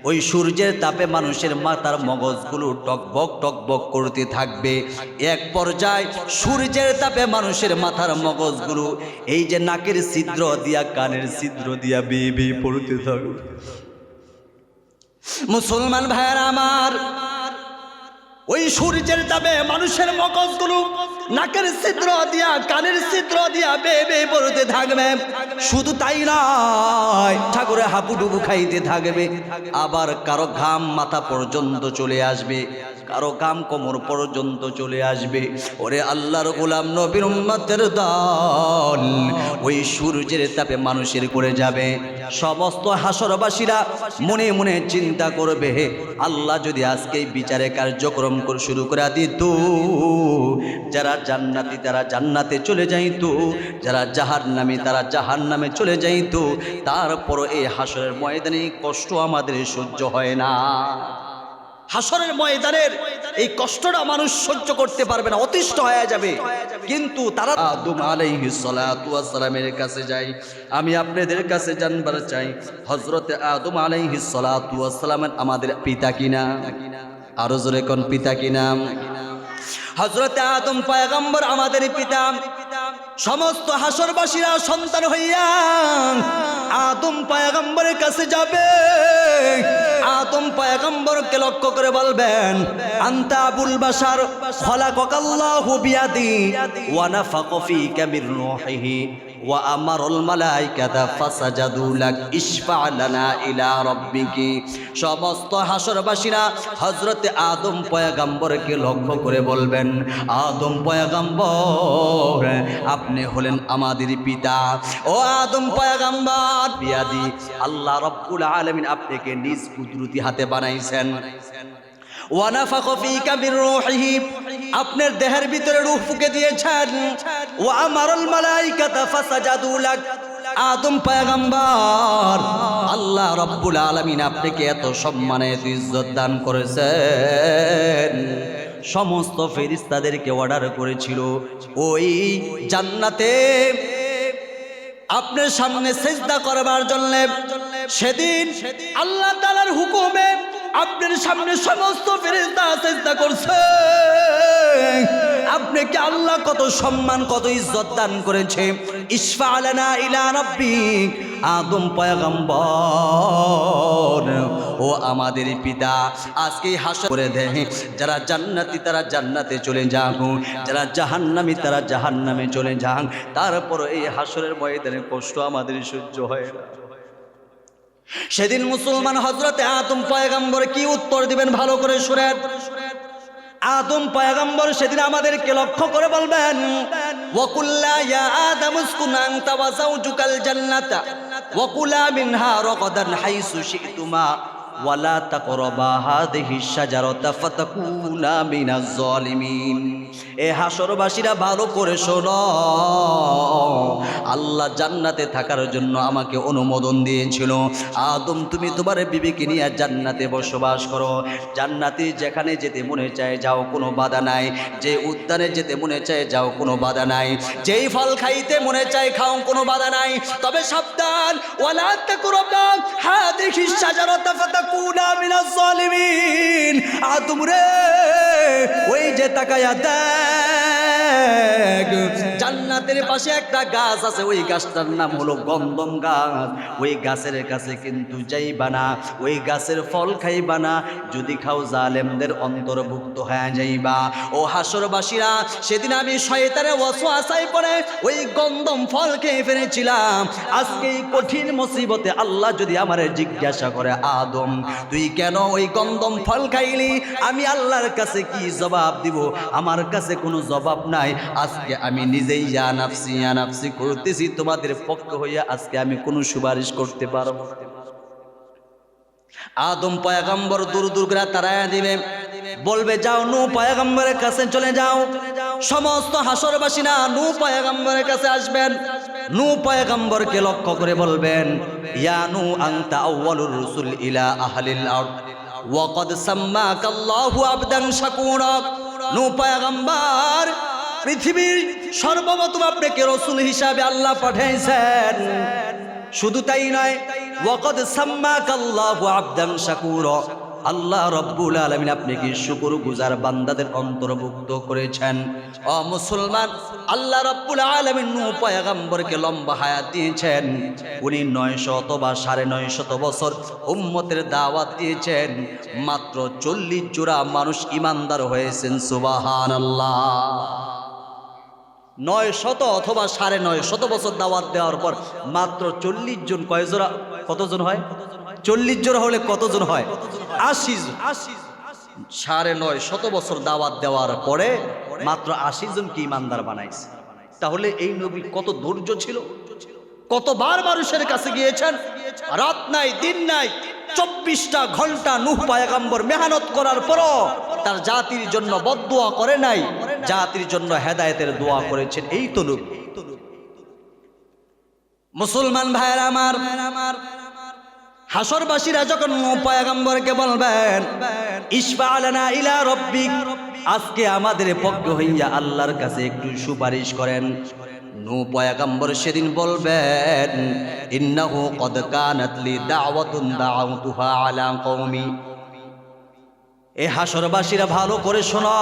ওই সূর্যের তাপে মানুষের মাথার মগজগুলো টকবক টকবক করতে থাকবে। এক পর্যায়ে সূর্যের তাপে মানুষের মাথার মগজগুলো এই যে নাকের ছিদ্র দিয়া, কানের ছিদ্র দিয়া বেয়ে বেয়ে পড়তে থাকবে। মুসলমান ভাইয়েরা আমার, ওই সূর্যের তাপে মানুষের মগজগুলো নাকের ছিদ্র দিয়া, কানের ছিদ্র দিয়া বেয়ে বেয়ে পড়তে থাকবে। শুধু তাই নয়, ঠাকুরে হাপুডুবু খাইতে থাকবে। আবার কারো ঘাম মাথা পর্যন্ত চলে আসবে, কারো ঘাম কোমর পর্যন্ত চলে আসবে। ওরে আল্লাহর গোলাম, নবীর উম্মতের দল, ওই সূর্যের তাপে মানুষের করে যাবে। সমস্ত হাসরবাসীরা মনে মনে চিন্তা করবে, আল্লাহ যদি আজকে বিচারে কার্যক্রম শুরু করে দিত, যারা জান্নাতি তারা জান্নাতে চলে যাইত, যারা জাহান্নামী তারা জাহান্নামে চলে যাইত। তারপর এই হাসরের ময়দানে কষ্ট আমাদের সহ্য হয় না। হাসরের ময়দানের এই কষ্টটা মানুষ সহ্য করতে পারবে না, অতিষ্ঠ হয়ে যাবে। কিন্তু তারা আদম আলাইহিস সালাতু ওয়াস সালামের কাছে যায়। আমি আপনাদের কাছে জানবার চাই, হযরতে আদম আলাইহিস সালাতু ওয়াস সালামের আমাদের পিতা কিনা? আরো জোরে কোন পিতা কিনা? হযরতে আদম পয়গম্বর আমাদের পিতা। সমস্ত হাসরবাসীরা সন্তান হইয়া আদম পয়গম্বরের কাছে যাবে। আদম পয়গম্বরকে লক্ষ্য করে বলবেন, আনতা আবুল বাশার খলাকাল্লাহু বিয়াদি ওয়া নাফাকা ফীকা মির রূহিহি ওয়া আমারুল মালাইকাতা ফাসাজাদু লাক ইশফা লানা ইলা রাব্বিকি। সমস্ত হাসরবাসীরা হযরতে আদম পয়গম্বরকে লক্ষ্য করে বলবেন, আদম পয়গম্বর, আপনি হলেন আমাদের পিতা। ও আদম পয়গম্বর, বিয়াদি, আল্লাহ রাব্বুল আলামিন আপনাকে নিজ কুদরতি হাতে বানাইছেন। ওয়া নাফাকা ফীকা মির রূহিহি, আপনার দেহের ভিতরে রূহ ফুঁকে দিয়েছেন। ওয়া আমারুল মালাইকাতা ফাসাজাদু লাক। আদম পয়গম্বর, আল্লাহ রাব্বুল আলামিন আপনাকে এত সম্মান, এত ইজ্জত দান করেছেন, সমস্ত ফেরেশতাদেরকে অর্ডার করেছিল ওই জান্নাতে আপনার সামনে সিজদা করবার জন্য। সেদিন আল্লাহ তাআলার হুকুমে আপনার সামনে সমস্ত ফেরেশতা সিজদা করছে। আপনাকে আল্লাহ কত সম্মান, কত ইজ্জত দান করেছে। ইশফা লানা ইলা রাব্বিক। আদম পয়গম্বর, ও আমাদের পিতা, আজকে হাসর করে দেয়, যারা জান্নাতি তারা জান্নাতে চলে যাক, যারা জাহান্নামী তারা জাহান্নামে চলে যাক। তারপর এই হাসরের ময়দানে কষ্ট আমাদের সহ্য হয় না। সেদিন মুসলমান হযরতে আদম পয়গম্বর কি উত্তর দিবেন ভালো করে শুনেন। আদম পয়গম্বর সেদিন আমাদেরকে লক্ষ্য করে বলবেন, ওয়াকুল্লা ইয়া আদম উসকুন আনতা ওয়া যাওজুকাল জান্নাতা ওয়া কুলা মিনহা রাগাদান হাইসু শি'তুমা ওয়া লা তাকরাবা হাযিহিশ শাজারাতা ফাতাকুনা মিনাজ জালিমিন। এ হাসরবাসীরা ভালো করে শোনো, আল্লাহ জান্নাতে থাকার জন্য আমাকে অনুমোদন দিয়েছিল। আদম, তুমি তোমার বিবিকে নিয়ে জান্নাতে বসবাস করো। জান্নাতে যেখানে যেতে মনে চায় যাও, কোনো বাধা নাই। যে উদ্যানে যেতে মনে চায় যাও, কোনো বাধা নাই। যেই ফল খাইতে মনে চায় খাও, কোনো বাধা নাই। তবে সাবধান, ওয়ালা তাকরাবা হাযিহিশ শাজারাতা ফাতাকুনা মিনাজ জালিমিন। আদম রে, ওই যে তাকায়া দেখ, জান্নাতের পাশে একটা গাছ আছে, ওই গাছটার নাম হলো গন্ধম গাছ। ওই গাছের কাছে কিন্তু যাইবা না, ওই গাছের ফল খাইবা না, যদি খাও জালেমদের অন্তর্ভুক্ত হয়ে যাইবা। ও হাসরবাসীরা, সেদিন আমি শয়তানের ওয়াসওয়াসায় পড়ে ওই গন্ধম ফল খেয়ে ফেলেছিলাম। আজকে এই কঠিন মুসিবতে আল্লাহ যদি আমারে জিজ্ঞাসা করে, আদম তুই কেন ওই গন্ধম ফল খাইলি, আমি আল্লাহর কাছে কি জবাব দিব? আমার কাছে কোনো জবাব নাই। আজকে আমি নিজেই ইয়া নাফসি করতেছি, তোমাদের পক্ষ হইয়া আজকে আমি কোনো সুপারিশ করতে পারবো না। আদম পয়গম্বর দূর দূর করে তাড়ায়া দিবে, বলবে যাও নূহ পয়গম্বরের কাছে চলে যাও। সমস্ত হাসরবাসীরা নূহ পয়গম্বরের কাছে আসবেন। নূহ পয়গম্বরকে লক্ষ্য করে বলবেন, ইয়া নূহ আনতা আউয়ালুর রাসূল ইলা আহলিল আরদ ওয়া ক্বাদ সাম্মাকাল্লাহু আবদান শাকুরা। নূহ পয়গম্বর, পৃথিবীর সর্বপ্রথম আপনাকে রাসূল হিসাবে আল্লাহ পাঠাইছেন। শুধু তাই নয়, ওয়া ক্বাদ সাম্মাকাল্লাহু আবদান শাকুরা, আল্লাহ রব্বুল আলামিন আপনাকে শুকরগুজার বান্দাদের অন্তর্ভুক্ত করেছেন। ও মুসলমান, আল্লাহ রব্বুল আলামিন নূহ পয়গম্বরকে লম্বা হায়াত দিয়েছেন। উনি 900 অথবা 950 বছর উম্মতের দাওয়াত দিয়েছেন। মাত্র 40 জোড়া মানুষ ঈমানদার হয়েছেন। সুবহানাল্লাহ। 900 অথবা 950 বছর দাওয়াত দেওয়ার পর মাত্র 40 জন, কয় জোড়া, কতজন হয়? 40 জোড়া হলে কতজন হয়? 80 জন। 950 বছর দাওয়াত দেওয়ার পরে মাত্র 80 জনকে ঈমানদার বানাইছে। তাহলে এই নবী কত ধৈর্য ছিল, কতবার মানুষের কাছে গিয়েছেন, রাত নাই দিন নাই, 24টা ঘন্টা নূহ পয়গম্বর মেহনত করার পরও তার জাতির জন্য বদদুয়া করে নাই, জাতির জন্য হেদায়েতের দোয়া করেছেন। এই তো নবী। মুসলমান ভাইয়েরা আমার, হাসরবাসীরা যখন নূহ পয়গম্বরকে বলবেন, ইশফা লানা ইলা রাব্বিক, আজকে আমাদের পক্ষ হইয়া আল্লাহর কাছে একটু সুপারিশ করেন। নূহ পয়গম্বর সেদিন বলবেন, ইন্নাহু ক্বাদ কানাত লি দাওয়াতুন দাআউতুহা আলা কওমি। এ হাসরবাসীরা ভালো করে শোনো,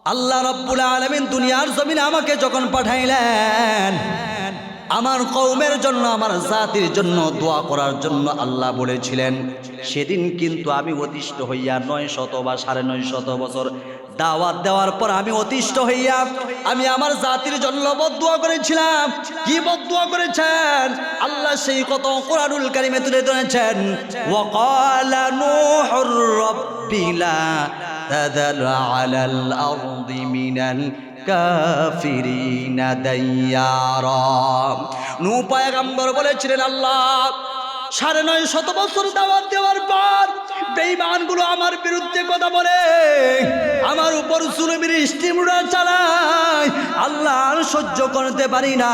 আল্লাহ রাব্বুল আলামিন দুনিয়ার জমিনে আমাকে যখন পাঠাইলেন, আমার কওমের জন্য, আমার জাতির জন্য দোয়া করার জন্য আল্লাহ বলেছিলেন। সেদিন কিন্তু আমি অতিষ্ঠ হইয়া 900 বা 950 বছর দাওয়াত দেওয়ার পর আমি অতিষ্ঠ হইয়া আমি আমার জাতির জন্য বদদুয়া করেছিলাম। কি বদদুয়া করেছেন আল্লাহ সেই কত কোরআনুল কারীমে তুলে ধরেছেন, ওয়া ক্বালা নূহুর রাব্বি লা তাযার আলাল আরদি মিনাল কাফিরিনা দাইয়ারা। নূহ পয়গম্বর বলেছিলেন, আল্লাহ 950 বছর দাওয়াত দেওয়ার পর বেঈমানগুলো আমার বিরুদ্ধে কথা বলে, আমার উপর জুলুমের স্টিমরা চালায়, আল্লাহ আর সহ্য করতে পারি না।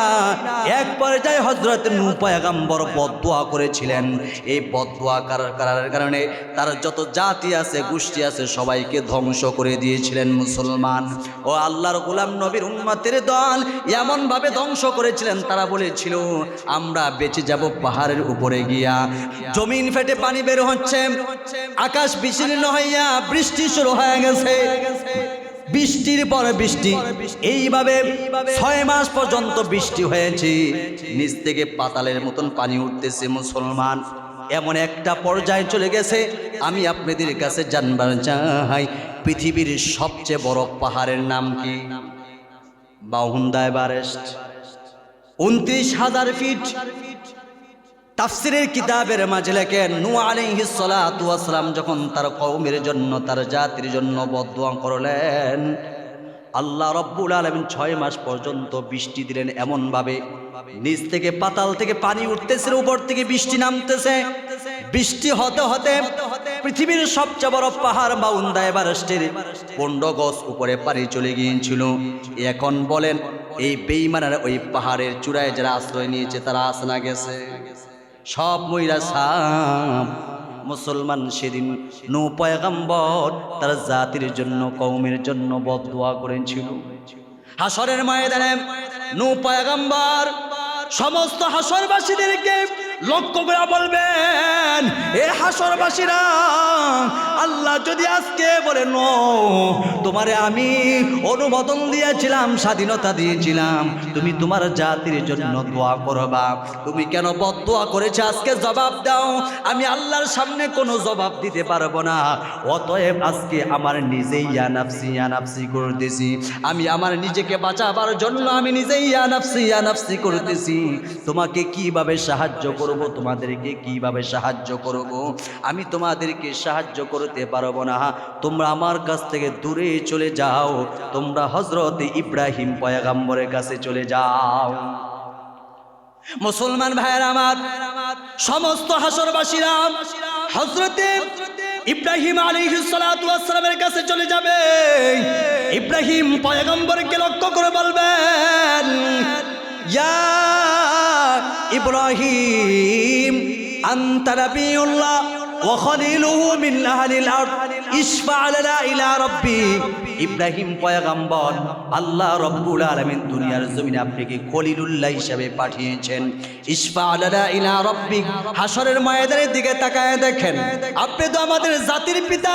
এক পর্যায়ে হযরত নূহ পয়গম্বর বদদুয়া করেছিলেন। এই বদদুয়া করার কারণে তার যত জাতি আছে, গোষ্ঠী আছে, সবাইকে ধ্বংস করে দিয়েছিলেন। মুসলমান ও আল্লাহর গোলাম নবীর উম্মতের দল এমন ভাবে ধ্বংস করেছিলেন, তারা বলেছিল আমরা বেঁচে যাব পাহাড়ের উপরে গিয়া। জমিন ফেটে পানি বের হচ্ছে, আকাশ বিশীর্ণ হইয়া বৃষ্টি শুরু হয়ে গেছে, বৃষ্টির পর বৃষ্টি, এইভাবে 6 মাস পর্যন্ত বৃষ্টি হয়েছে। নিচ থেকে পাতালের মতন পানি উঠতেছে। মুসলমান, এমন একটা পর্যায়ে চলে গেছে, আমি আপনাদের কাছে জানবার চাই পৃথিবীর সবচেয়ে বড় পাহাড়ের নাম কি? Mount Everest, 29,000 feet. তাফসিরের কিতাবের মাঝে লেখেন, নূহ আলাইহিস সালাতু ওয়াস সালাম যখন তার কওমের জন্য, তার জাতির জন্য বদদুয়া করলেন, আল্লাহ রব্বুল আলামিন 6 মাস পর্যন্ত বৃষ্টি দিলেন। এমন ভাবে নিচ থেকে পাতাল থেকে পানি উঠতেছে, উপর থেকে বৃষ্টি নামতেছে। বৃষ্টি হতে হতে পৃথিবীর সবচেয়ে বড় পাহাড় মাউন্ট এভারেস্টের 15 গজ উপরে পানি চলে গিয়েছিল। এখন বলেন, এই বেঈমানেরা ওই পাহাড়ের চূড়ায় যারা আশ্রয় নিয়েছে, তারা আছে না গেছে? সব মইরা সাপ। মুসলমান, সেদিন নূহ পয়গম্বর তার জাতির জন্য, কওমের জন্য বদদুয়া করেছিল। হাসরের ময়দানে নূহ পয়গম্বর সমস্ত হাসরবাসীদেরকে লক্ষ্য করে বলবেন, এ হাসরবাসীরা, আল্লাহ যদি আজকে বলে নো, তোমারে আমি অনুমোদন দিয়েছিলাম, স্বাধীনতা দিয়েছিলাম, তুমি তোমার জাতির জন্য দোয়া করবা, তুমি কেন বদদোয়া করেছে আজকে জবাব দাও। আমি আল্লাহর সামনে কোনো জবাব দিতে পারবো না, অতএব আজকে আমার নিজেই ইয়া নাফসি করতেছি। আমি আমার নিজেকে বাঁচাবার জন্য আমি নিজেই ইয়া নাফসি করতেছি। তোমাকে কিভাবে সাহায্য করব, তোমাদেরকে কিভাবে সাহায্য করব, আমি তোমাদেরকে সাহায্য করতে পারবো না। তোমরা আমার কাছ থেকে দূরে চলে যাও, তোমরা হযরত ইব্রাহিম পয়গম্বরের কাছে চলে যাও। মুসলমান ভাইয়েরা আমার, সমস্ত হাসরবাসীরা হযরত ইব্রাহিম আলাইহিস সালাতু ওয়াস সালামের কাছে চলে যাবে। ইব্রাহিম পয়গম্বরকে লক্ষ্য করে বলবেন, ইয়া ইব্রাহিম আনতা নাবিয়ুল্লাহ ওয়া খলিলুহু মিন আহলিল আরদ ইশফা' লানা ইলা রাব্বিক। ইব্রাহিম পয়গম্বর আল্লাহ রাব্বুল আলামিন দুনিয়ার জমিনে আপনাকে খলিলুল্লাহ হিসেবে পাঠিয়েছেন। ইশফা' লানা ইলা রাব্বিক। হাসরের ময়দানের দিকে তাকায় দেখেন, আপনি তো আমাদের জাতির পিতা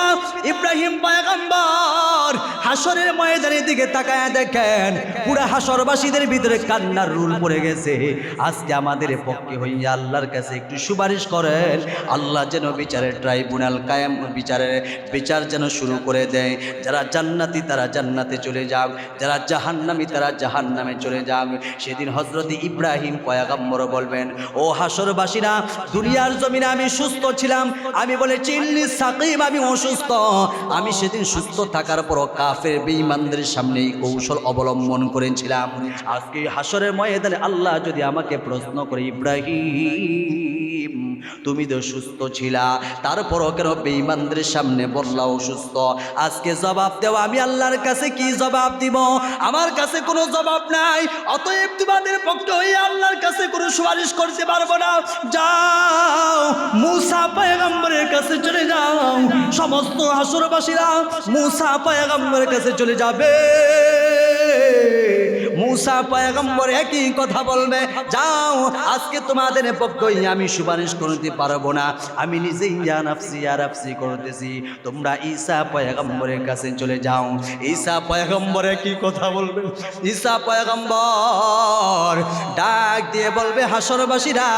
ইব্রাহিম পয়গম্বর। হাসরের ময়দানের দিকে তাকায় দেখেন, পুরা হাসরবাসীদের ভিতরে কান্নার রুল পড়ে গেছে। আজকে আমাদের পক্ষে হইয়া আল্লাহর কাছে একটু সুপারিশ করেন, আল্লাহ যেন বিচারের ট্রাইব্যুনাল কায়েম, বিচার যেন শুরু করে দেয়। যারা জান্নাতি তারা জান্নাতে চলে যাক, যারা জাহান্নামী তারা জাহান্নামে চলে যাক। সেদিন হযরত ইব্রাহিম পয়গম্বর বলবেন, ও হাসরবাসীরা, দুনিয়ার জমিনে আমি সুস্থ ছিলাম, আমি বলেছি ইন্নী সাকিম, আমি অসুস্থ। আমি সেদিন সুস্থ থাকার পরও কাফের বেঈমানদের সামনে এই কৌশল অবলম্বন করেছিলাম। আজকে হাসরের ময়দানে আল্লাহ যদি আমাকে প্রশ্ন করে, ইব্রাহিম তুমি তো সুস্থ ছিলা, তারপরও কেন বেঈমানদের সামনে বললা অসুস্থ? আজকে জবাব দেও, আমি আল্লাহর কাছে কি জবাব দিব? আমার কাছে কোনো জবাব নাই। অতএব তোমাদের পক্ষে হয়ে আল্লাহর কাছে কোনো সুপারিশ করতে পারবো না। যাও মূসা পয়গম্বরের কাছে চলে যাও। সমস্ত হাসরবাসীরা মূসা পয়গম্বরের কাছে চলে যাবে। মূসা পয়গম্বর একই কথা বলবে, যাও আজকে তোমাদের পক্ষে আমি সুপারিশ করতে পারবো না, আমি নিজেই ইয়া নাফসি করতেছি। তোমরা ঈসা পয়গম্বরের কাছে চলে যাও। ঈসা পয়গম্বর একই কথা বলবে। ঈসা পয়গম্বর ডাক দিয়ে বলবে, হাসরবাসীরা,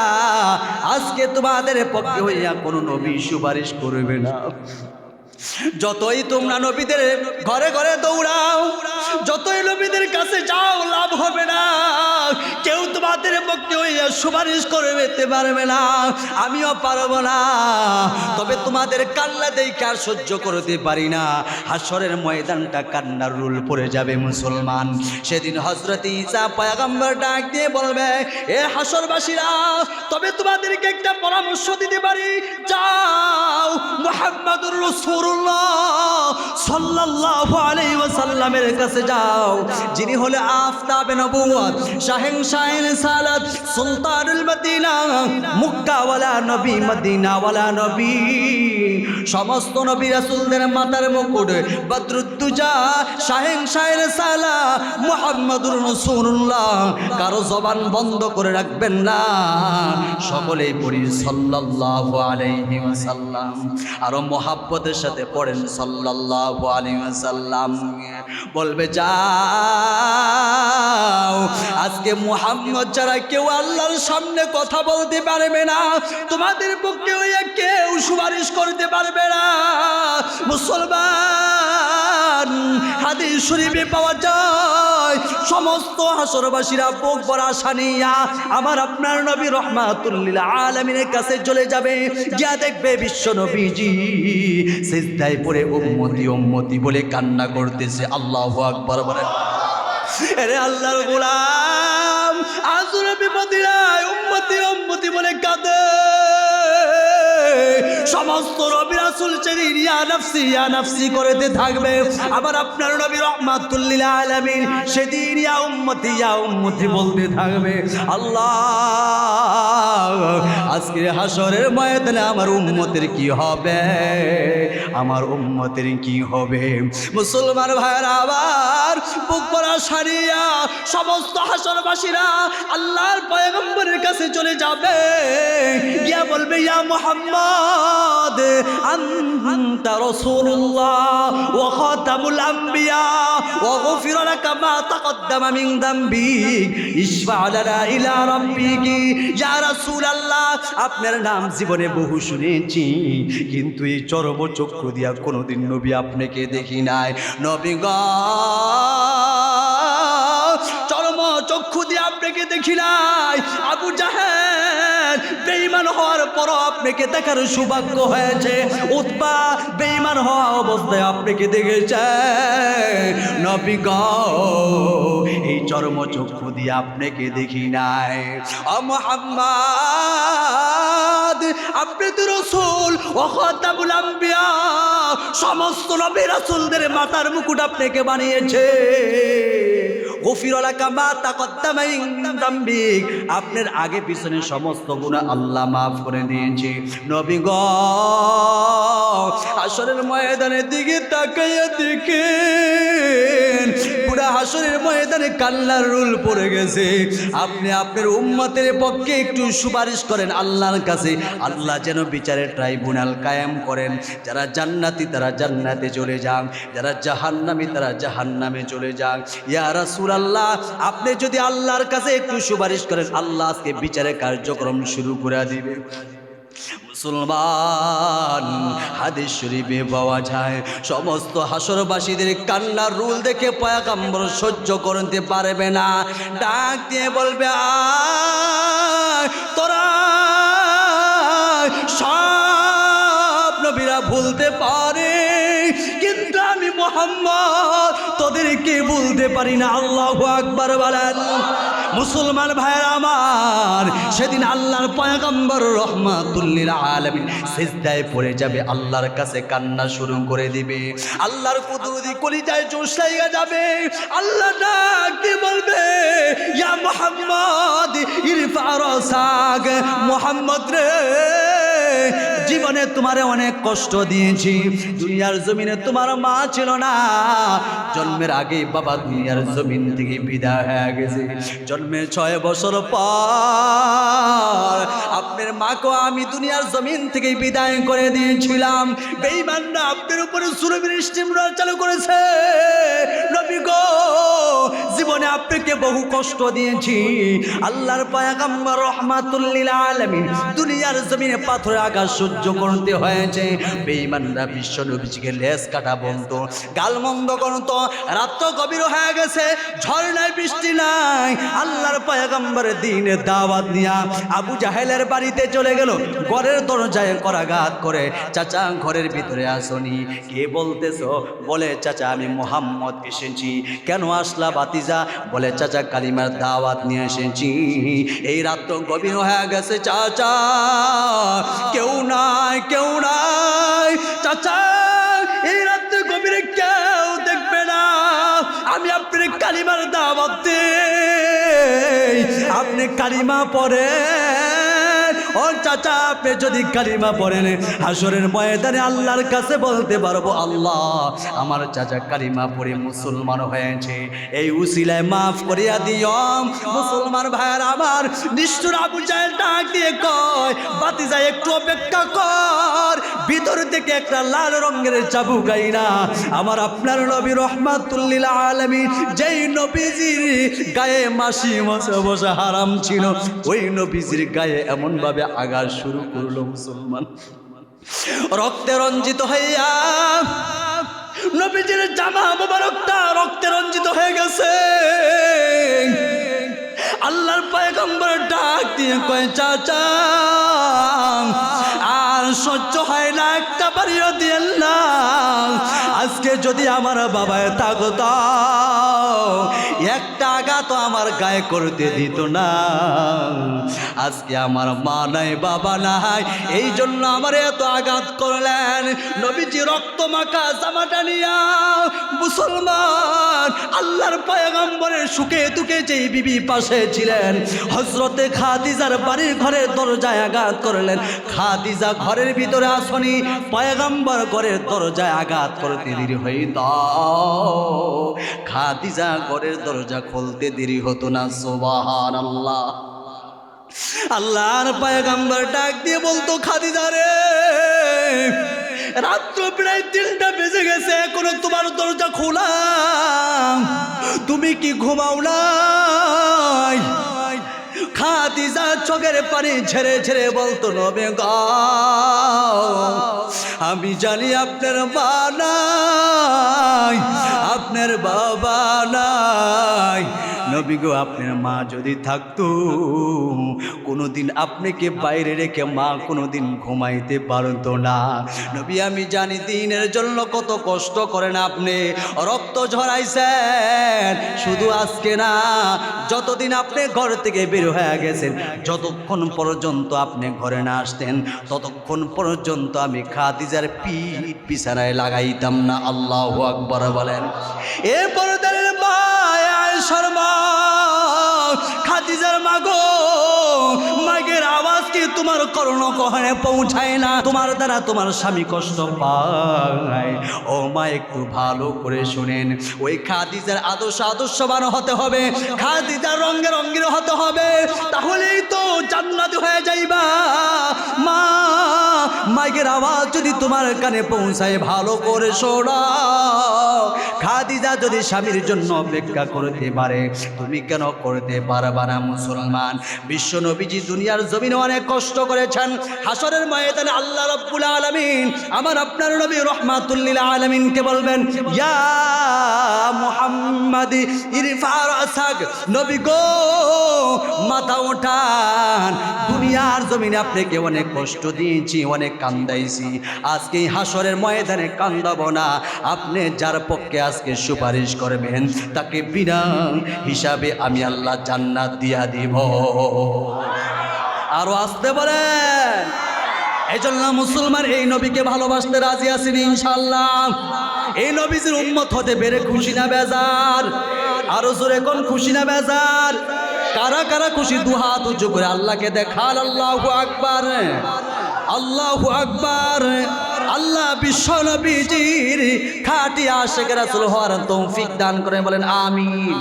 আজকে তোমাদের পক্ষে হইয়া কোনো নবী সুপারিশ করবে না। যতই তোমরা নবীদের ঘরে ঘরে দৌড়াও, যতই নবীদের কাছে যাও, লাভ হবে না। কেউ তোমাদের পক্ষে হইয়া সুপারিশ করতে পারবে না, আমিও পারবো না। তবে তোমাদের কান্না দেখে আর সহ্য করতে পারি না। হাসরের ময়দানটা কান্নার রুল পড়ে যাবে মুসলমান। সেদিন হযরত ঈসা পয়গম্বর ডাক দিয়ে বলবে, এ হাসরবাসীরা, তবে তোমাদেরকে একটা পরামর্শ দিতে পারি। যাও মুহাম্মাদুর রাসূলুল্লাহ সাল্লাল্লাহু আলাইহি ওয়াসাল্লামের কাছে যাও, যিনি হলো আফতাবে নবুয়ত, শাহেনশাহে রিসালাত, সুলতানুল মদিনা, মক্কা ওয়ালা নবী, মদিনা ওয়ালা নবী। সমস্ত নবী রাসূলদের মাথার মুকুট, বদরুদ্দুজা, শাহেনশাহে রিসালাত মুহাম্মাদুর রাসূলুল্লাহ। কারো জবান বন্ধ করে রাখবেন না, সকলেই পড়ি সাল্লাল্লাহু আলাইহি ওয়াসাল্লাম। আরো মোহাব্বতের সাথে পড়েন সাল্লাল্লাহু আলাইহি ওয়াসাল্লাম। বলবে, যাও আজকে মুহাম্মদ ছাড়া কেউ আল্লাহর সামনে কথা বলতে পারবে না, তোমাদের পক্ষে হইয়া কেউ সুপারিশ করতে পারবে না। মুসলমান, হাদিস শরীফে পাওয়া যায়, সমস্ত হাসরবাসীরা বুক ভরা আশা নিয়া আমার আপনার নবী রাহমাতুল লিল আলামিনের কাছে চলে যাবে। যা দেখবে বিশ্ব নবীজি সিজদায় পড়ে উম্মতি উম্মতি বলে কান্না করতেছে। আল্লাহু আকবার বলেন। আরে আল্লাহর গোলাম আজরে বিপদে নাই, উম্মতি উম্মতি বলে কাঁদে। সমস্ত নবী রাসূল সেদিন ইয়া নাফসি করতে থাকবে। আবার আপনার নবী রাহমাতুল লিল আলামিন সেদিন ইয়া উম্মতি বলতে থাকবে। আল্লাহ, আজকে হাসরের ময়দানে আমার উম্মতের কি হবে, আমার উম্মতের কি হবে? মুসলমান ভাইরা, আবার বুক ভরা সারিয়া সমস্ত হাসরবাসীরা আল্লাহর পয়গম্বরের কাছে চলে যাবে, গিয়া বলবে ইয়া মুহাম্মদ আনতা রাসূলুল্লাহ ওয়া খাতামুল আম্বিয়া ওয়া গুফিরা লাকা মা তাকদ্দামা মিন যামবিক ইশফা লানা ইলা রাব্বিক। ইয়া রাসূলুল্লাহ, আপনার নাম জীবনে বহু শুনেছি, কিন্তু এই চরম চক্ষু দিয়া কোনোদিন নবী আপনাকে দেখি নাই। নবী গো, চরম চক্ষু দিয়ে আপনাকে দেখি নাই। আবু জাহেল বেঈমান হওয়ার পরও আপনাকে দেখার সৌভাগ্য হয়েছে। উতবা বেঈমান হওয়া অবস্থায় আপনাকে দেখেছে। নবী গো, এই চরম চক্ষু দিয়ে আপনাকে দেখি নাই। ও মুহাম্মদ, আপনি তো রাসূল ও খাতামুল আম্বিয়া, সমস্ত নবী রাসূলদের মাথার মুকুট আপনাকে বানিয়েছে। আপনার আগে পিছনে সমস্ত গুনাহ আল্লাহ মাফ করে দিয়েছে। নবী গো, হাসরের ময়দানের দিকে তাকাইয়া দেখেন, পুরা হাসরের ময়দানে কান্নার রোল পড়ে গেছে। আপনি আপনার উম্মতের পক্ষে একটু সুপারিশ করেন আল্লাহর কাছে, আল্লাহ যেন বিচারের ট্রাইব্যুনাল কায়েম করেন। যারা জান্নাতি তারা জান্নাতে চলে যান, যারা জাহান্নামী তারা জাহান্নামে চলে যান। ইয়া রাসূলুল্লাহ, আপনি যদি আল্লাহর কাছে একটু সুপারিশ করেন, আল্লাহ আজকে বিচারের কার্যক্রম শুরু করে দিবে। মুসলমান, হাদিস শরীফে পাওয়া যায় সমস্ত হাসরবাসীদের কান্নার রুল দেখে পয়গম্বর সহ্য করতে পারবে না, ডাক দিয়ে বলবে আয় তোরা। সব নবীরা ভুলতে পারে, কিন্তু আমি মুহাম্মদ তোদেরকে ভুলতে পারি না। আল্লাহু আকবার বলেন। মুসলমান ভাইরা আমার, সেদিন আল্লাহর পয়গম্বর রহমাতুল লিল আলামিন সিজদায় পড়ে যাবে, আল্লাহর কাছে কান্না শুরু করে দিবে। আল্লাহর কুদরতি কলিজায় জোশ লাগা যাবে। আল্লাহ ডাক দিয়ে বলবে ইয়া মুহাম্মদ ইরফা রাসাক। মুহাম্মদ রে, জীবনে তোমারে অনেক কষ্ট দিয়েছি। দুনিয়ার জমিনে তোমার মা ছিল না, জন্মের আগে বাবা দুনিয়ার জমিন থেকে বিদায় হয়ে গেছে। জন্মের 6 বছর পর আপনার মাকে আমি দুনিয়ার জমিন থেকে বিদায় করে দিয়েছিলাম। বেঈমানরা আপনার উপরে সূরা বৃষ্টি চালু করেছে। নবী গো, জীবনে আপনাকে বহু কষ্ট দিয়েছি। আল্লাহর পয়গম্বর রাহমাতুল লিল আলামিন দুনিয়ার জমিনে পাথরের আঘাত সহ্য করতে হয়েছে। বেঈমানরা বিশ্ব নবীজিকে লেজ কাটা বন্ধ, গালমন্দ করত। রাত গভীর হয়ে গেছে, ঝড় নাই, বৃষ্টি নাই। আল্লাহর পয়গম্বরের দিনে দাওয়াত নিয়া আবু জাহেলের বাড়িতে চলে গেল। ঘরের দরজায় করাঘাত করে, চাচা ঘরের ভিতরে আসনি? কে বলতেছো? বলে চাচা আমি মুহাম্মদ এসেছি। কেন আসলা বাতিজা? বলে চাচা কালিমার দাওয়াত নিয়ে এসেছি। এই রাত গভীর হয়ে গেছে চাচা, কেউ নাই, কেউ নাই। চাচা, এই রাত্রে গভীরে কেউ দেখবে না, আমি আপনার কালিমার দাওয়াত দেই, আপনি কালিমা পড়েন। ও চাচা, আপনি যদি কালিমা পড়েন, হাসরের ময়দানে আল্লাহর কাছে বলতে পারবো আল্লাহ আমার চাচা কালিমা পড়ে মুসলমান হয়েছে, এই উসিলায় মাফ করিয়া দিও। মুসলমান ভাইয়ের আমার, নিষ্ঠুর আবু জাহেল ডাক দিয়ে কয় বাতিজা একটু অপেক্ষা কর, ভিতর থেকে একটা লাল রঙের চাবুক আইনা আমার আপনার নবী রাহমাতুল লিল আলামিন, যেই নবীজির গায়ে মাসি বসা বসা হারাম ছিল, ওই নবীজির গায়ে এমন ভাবে আঘাত শুরু করলো। মুসলমান রক্তে রঞ্জিত হইয়া নবীজির জামা মোবারকটা রক্তে রঞ্জিত হয়ে গেছে। আল্লাহর পয়গম্বর ডাক দিয়ে কয় চাচা আর সহ্য হয় না, একটা বাড়িও দিয়েন না। আজকে যদি আমার বাবায় থাকতো একটা আঘাত আমার গায়ে করতে দিত না। আজকে আমার মা নাই বাবা নাই, এই জন্য আমার এত আঘাত করলেন। নবীজি রক্ত মাখা জামাটা নিয়া মুসলমান আল্লাহর পয়গম্বরের সুখে দুঃখে যেই বিবি পাশে ছিলেন হযরতে খাদিজার বাড়ির ঘরের দরজায় আঘাত করলেন। খাদিজা ঘরের ভিতরে আসনি, পয়গম্বর ঘরের দরজায় আঘাত করতে দেরি হইত। খাদিজা ঘরের দরজা খুলতে দেরি হতো না। সুবহানাল্লাহ। আল্লাহর পয়গম্বর ডাক দিয়ে বলতো খাদিজা রে, রাত্র প্রায় 3টা বেজে গেছে, এখনো তোমার দরজা খোলা, তুমি কি ঘুমাও নাই? খাদিজা চোখের পানি ছেড়ে ছেড়ে বলতো নবী গো, আমি জানি আপনার মা নাই, আপনার বাবা নাই। নবী গো, আপনার মা যদি থাকতো কোনোদিন আপনাকে বাইরে রেখে মা কোনোদিন ঘুমাইতে পারতো না। নবী আমি জানি দিনের জন্য কত কষ্ট করেন আপনি, রক্ত ঝরাইছেন শুধু আজকে না, যতদিন আপনি ঘর থেকে বের হয়ে গেছেন, যতক্ষণ পর্যন্ত আপনি ঘরে না আসতেন ততক্ষণ পর্যন্ত আমি খাদিজার পিঠ বিছানায় লাগাইতাম না। আল্লাহু আকবার বলেন। এরপর খাদিজার মাগো, মাগের আওয়াজ কি তোমার কর্ণকহনে পৌঁছায় না? তোমার দ্বারা তোমার স্বামী কষ্ট পায়। ও মা, একটু ভালো করে শুনেন, ওই খাদিজার আদর্শবান হতে হবে, খাদিজার রঙে রঙিন হতে হবে, তাহলেই তো জান্নাতি হয়ে যাইবা। মা, মাগের আওয়াজ যদি তোমার কানে পৌঁছায় ভালো করে শোনো। খাদিজা যদি স্বামীর জন্য অপেক্ষা করতে পারে, তুমি কেন করতে পারবা না? মুসলমান, বিশ্ব নবীজি দুনিয়ার জমিনে অনেক কষ্ট করেছেন। হাসরের ময়দানে আল্লাহ রাব্বুল আলামিন আমার আপনার নবী রাহমাতুল লিল আলামিনকে বলবেন, ইয়া মুহাম্মাদ ইরফা রাসাক, নবী গো মাথা ওঠান, দুনিয়ার জমিনে আপনাকে অনেক কষ্ট দিয়েছি, অনেক কান্দাইছি, আজকে হাসরের ময়দানে কান্দাবো না। আপনি যার পক্ষে আজকে সুপারিশ করবেন তাকে বিনা হিসাবে আমি আল্লাহ জান্নাত দিয়া দিব। আরো আসতে বলেন। এই জন্য মুসলমান এই নবীকে ভালোবাসতে রাজি আছেন ইনশাআল্লাহ? এই নবীর উম্মত হতে পেরে খুশি না বেজার? আরো জোরে কোন খুশি না বেজার? কারা কারা খুশি? দু হাত উঁচু করে আল্লাহকে দেখান। আল্লাহু আকবার, আল্লাহু আকবার। আল্লাহ বিশ্ব নবীজির খাঁটি আশিক রাসূল হওয়ার তৌফিক দান করেন, বলেন আমিন।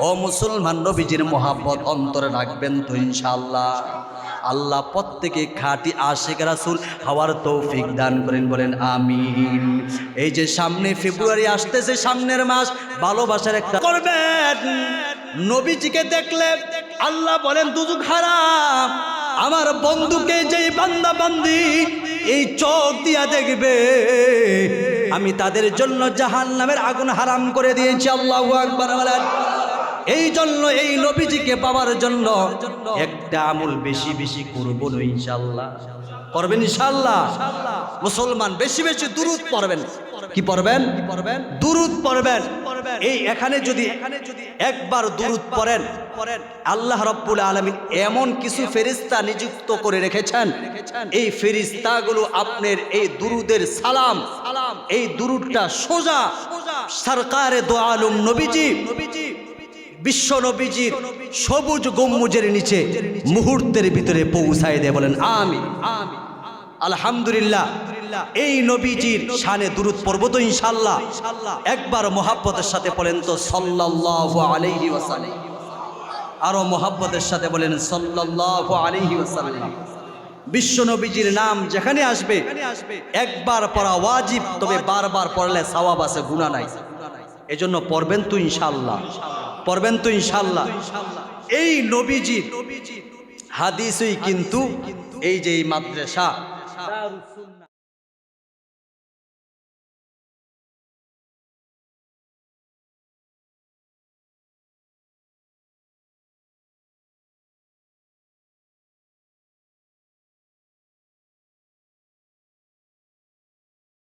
ও মুসলমান, নবীজির মোহাব্বত অন্তরে রাখবেন তো ইনশাআল্লাহ? আল্লাহ প্রত্যেকে খাঁটি আশিক রাসূল হওয়ার তৌফিক দান করেন, বলেন আমিন। এই যে সামনে ফেব্রুয়ারি আসতেছে, সামনের মাস, ভালোবাসার একটা করবেন। নবীজিকে দেখলে আল্লাহ বলেন দুজক হারাম। আমার বন্ধুকে যেই বান্দা বান্দি এই চোখ দিয়া দেখবে, আমি তাদের জন্য জাহান্নামের আগুন হারাম করে দিয়েছি। আল্লাহু আকবার বলেন। এই জন্য এই নবীজিকে পাওয়ার জন্য একটা আমল বেশি বেশি করব ইনশাআল্লাহ। করবেন ইনশাআল্লাহ? মুসলমান বেশি বেশি দুরূদ পড়বেন। কি পড়বেন? দুরূদ পড়বেন। এই এখানে যদি একবার দুরূদ পড়েন, আল্লাহ রাব্বুল আলামিন এমন কিছু ফেরেশতা নিযুক্ত করে রেখেছেন, এই ফেরেশতাগুলো আপনার এই দুরূদের সালাম, এই দুরূদটা সোজা সরকারে দো আলম নবীজি বিশ্ব নবীজির সবুজ গম্বুজের নিচে মুহূর্তের ভিতরে পৌঁছায় দেয়। বলেন আমিন। আলহামদুলিল্লাহ। এই নবীজির শানে দুরূদ পড়ব তো ইনশাআল্লাহ? একবার মোহাব্বতের সাথে বলেন তো সাল্লাল্লাহু আলাইহি ওয়াসাল্লাম। আরো মোহাব্বতের সাথে বলেন সাল্লাল্লাহু আলাইহি ওয়াসাল্লাম। বিশ্ব নবীজির নাম যেখানে আসবে একবার পড়া ওয়াজিব, তবে বারবার পড়লে সওয়াব আছে, গুনাহ নাই। এজন্য পড়বেন তো ইনশাআল্লাহ? পড়বেন তো ইনশাআল্লাহ? এই নবীজির হাদিসই কিন্তু এই যে এই মাদ্রাসা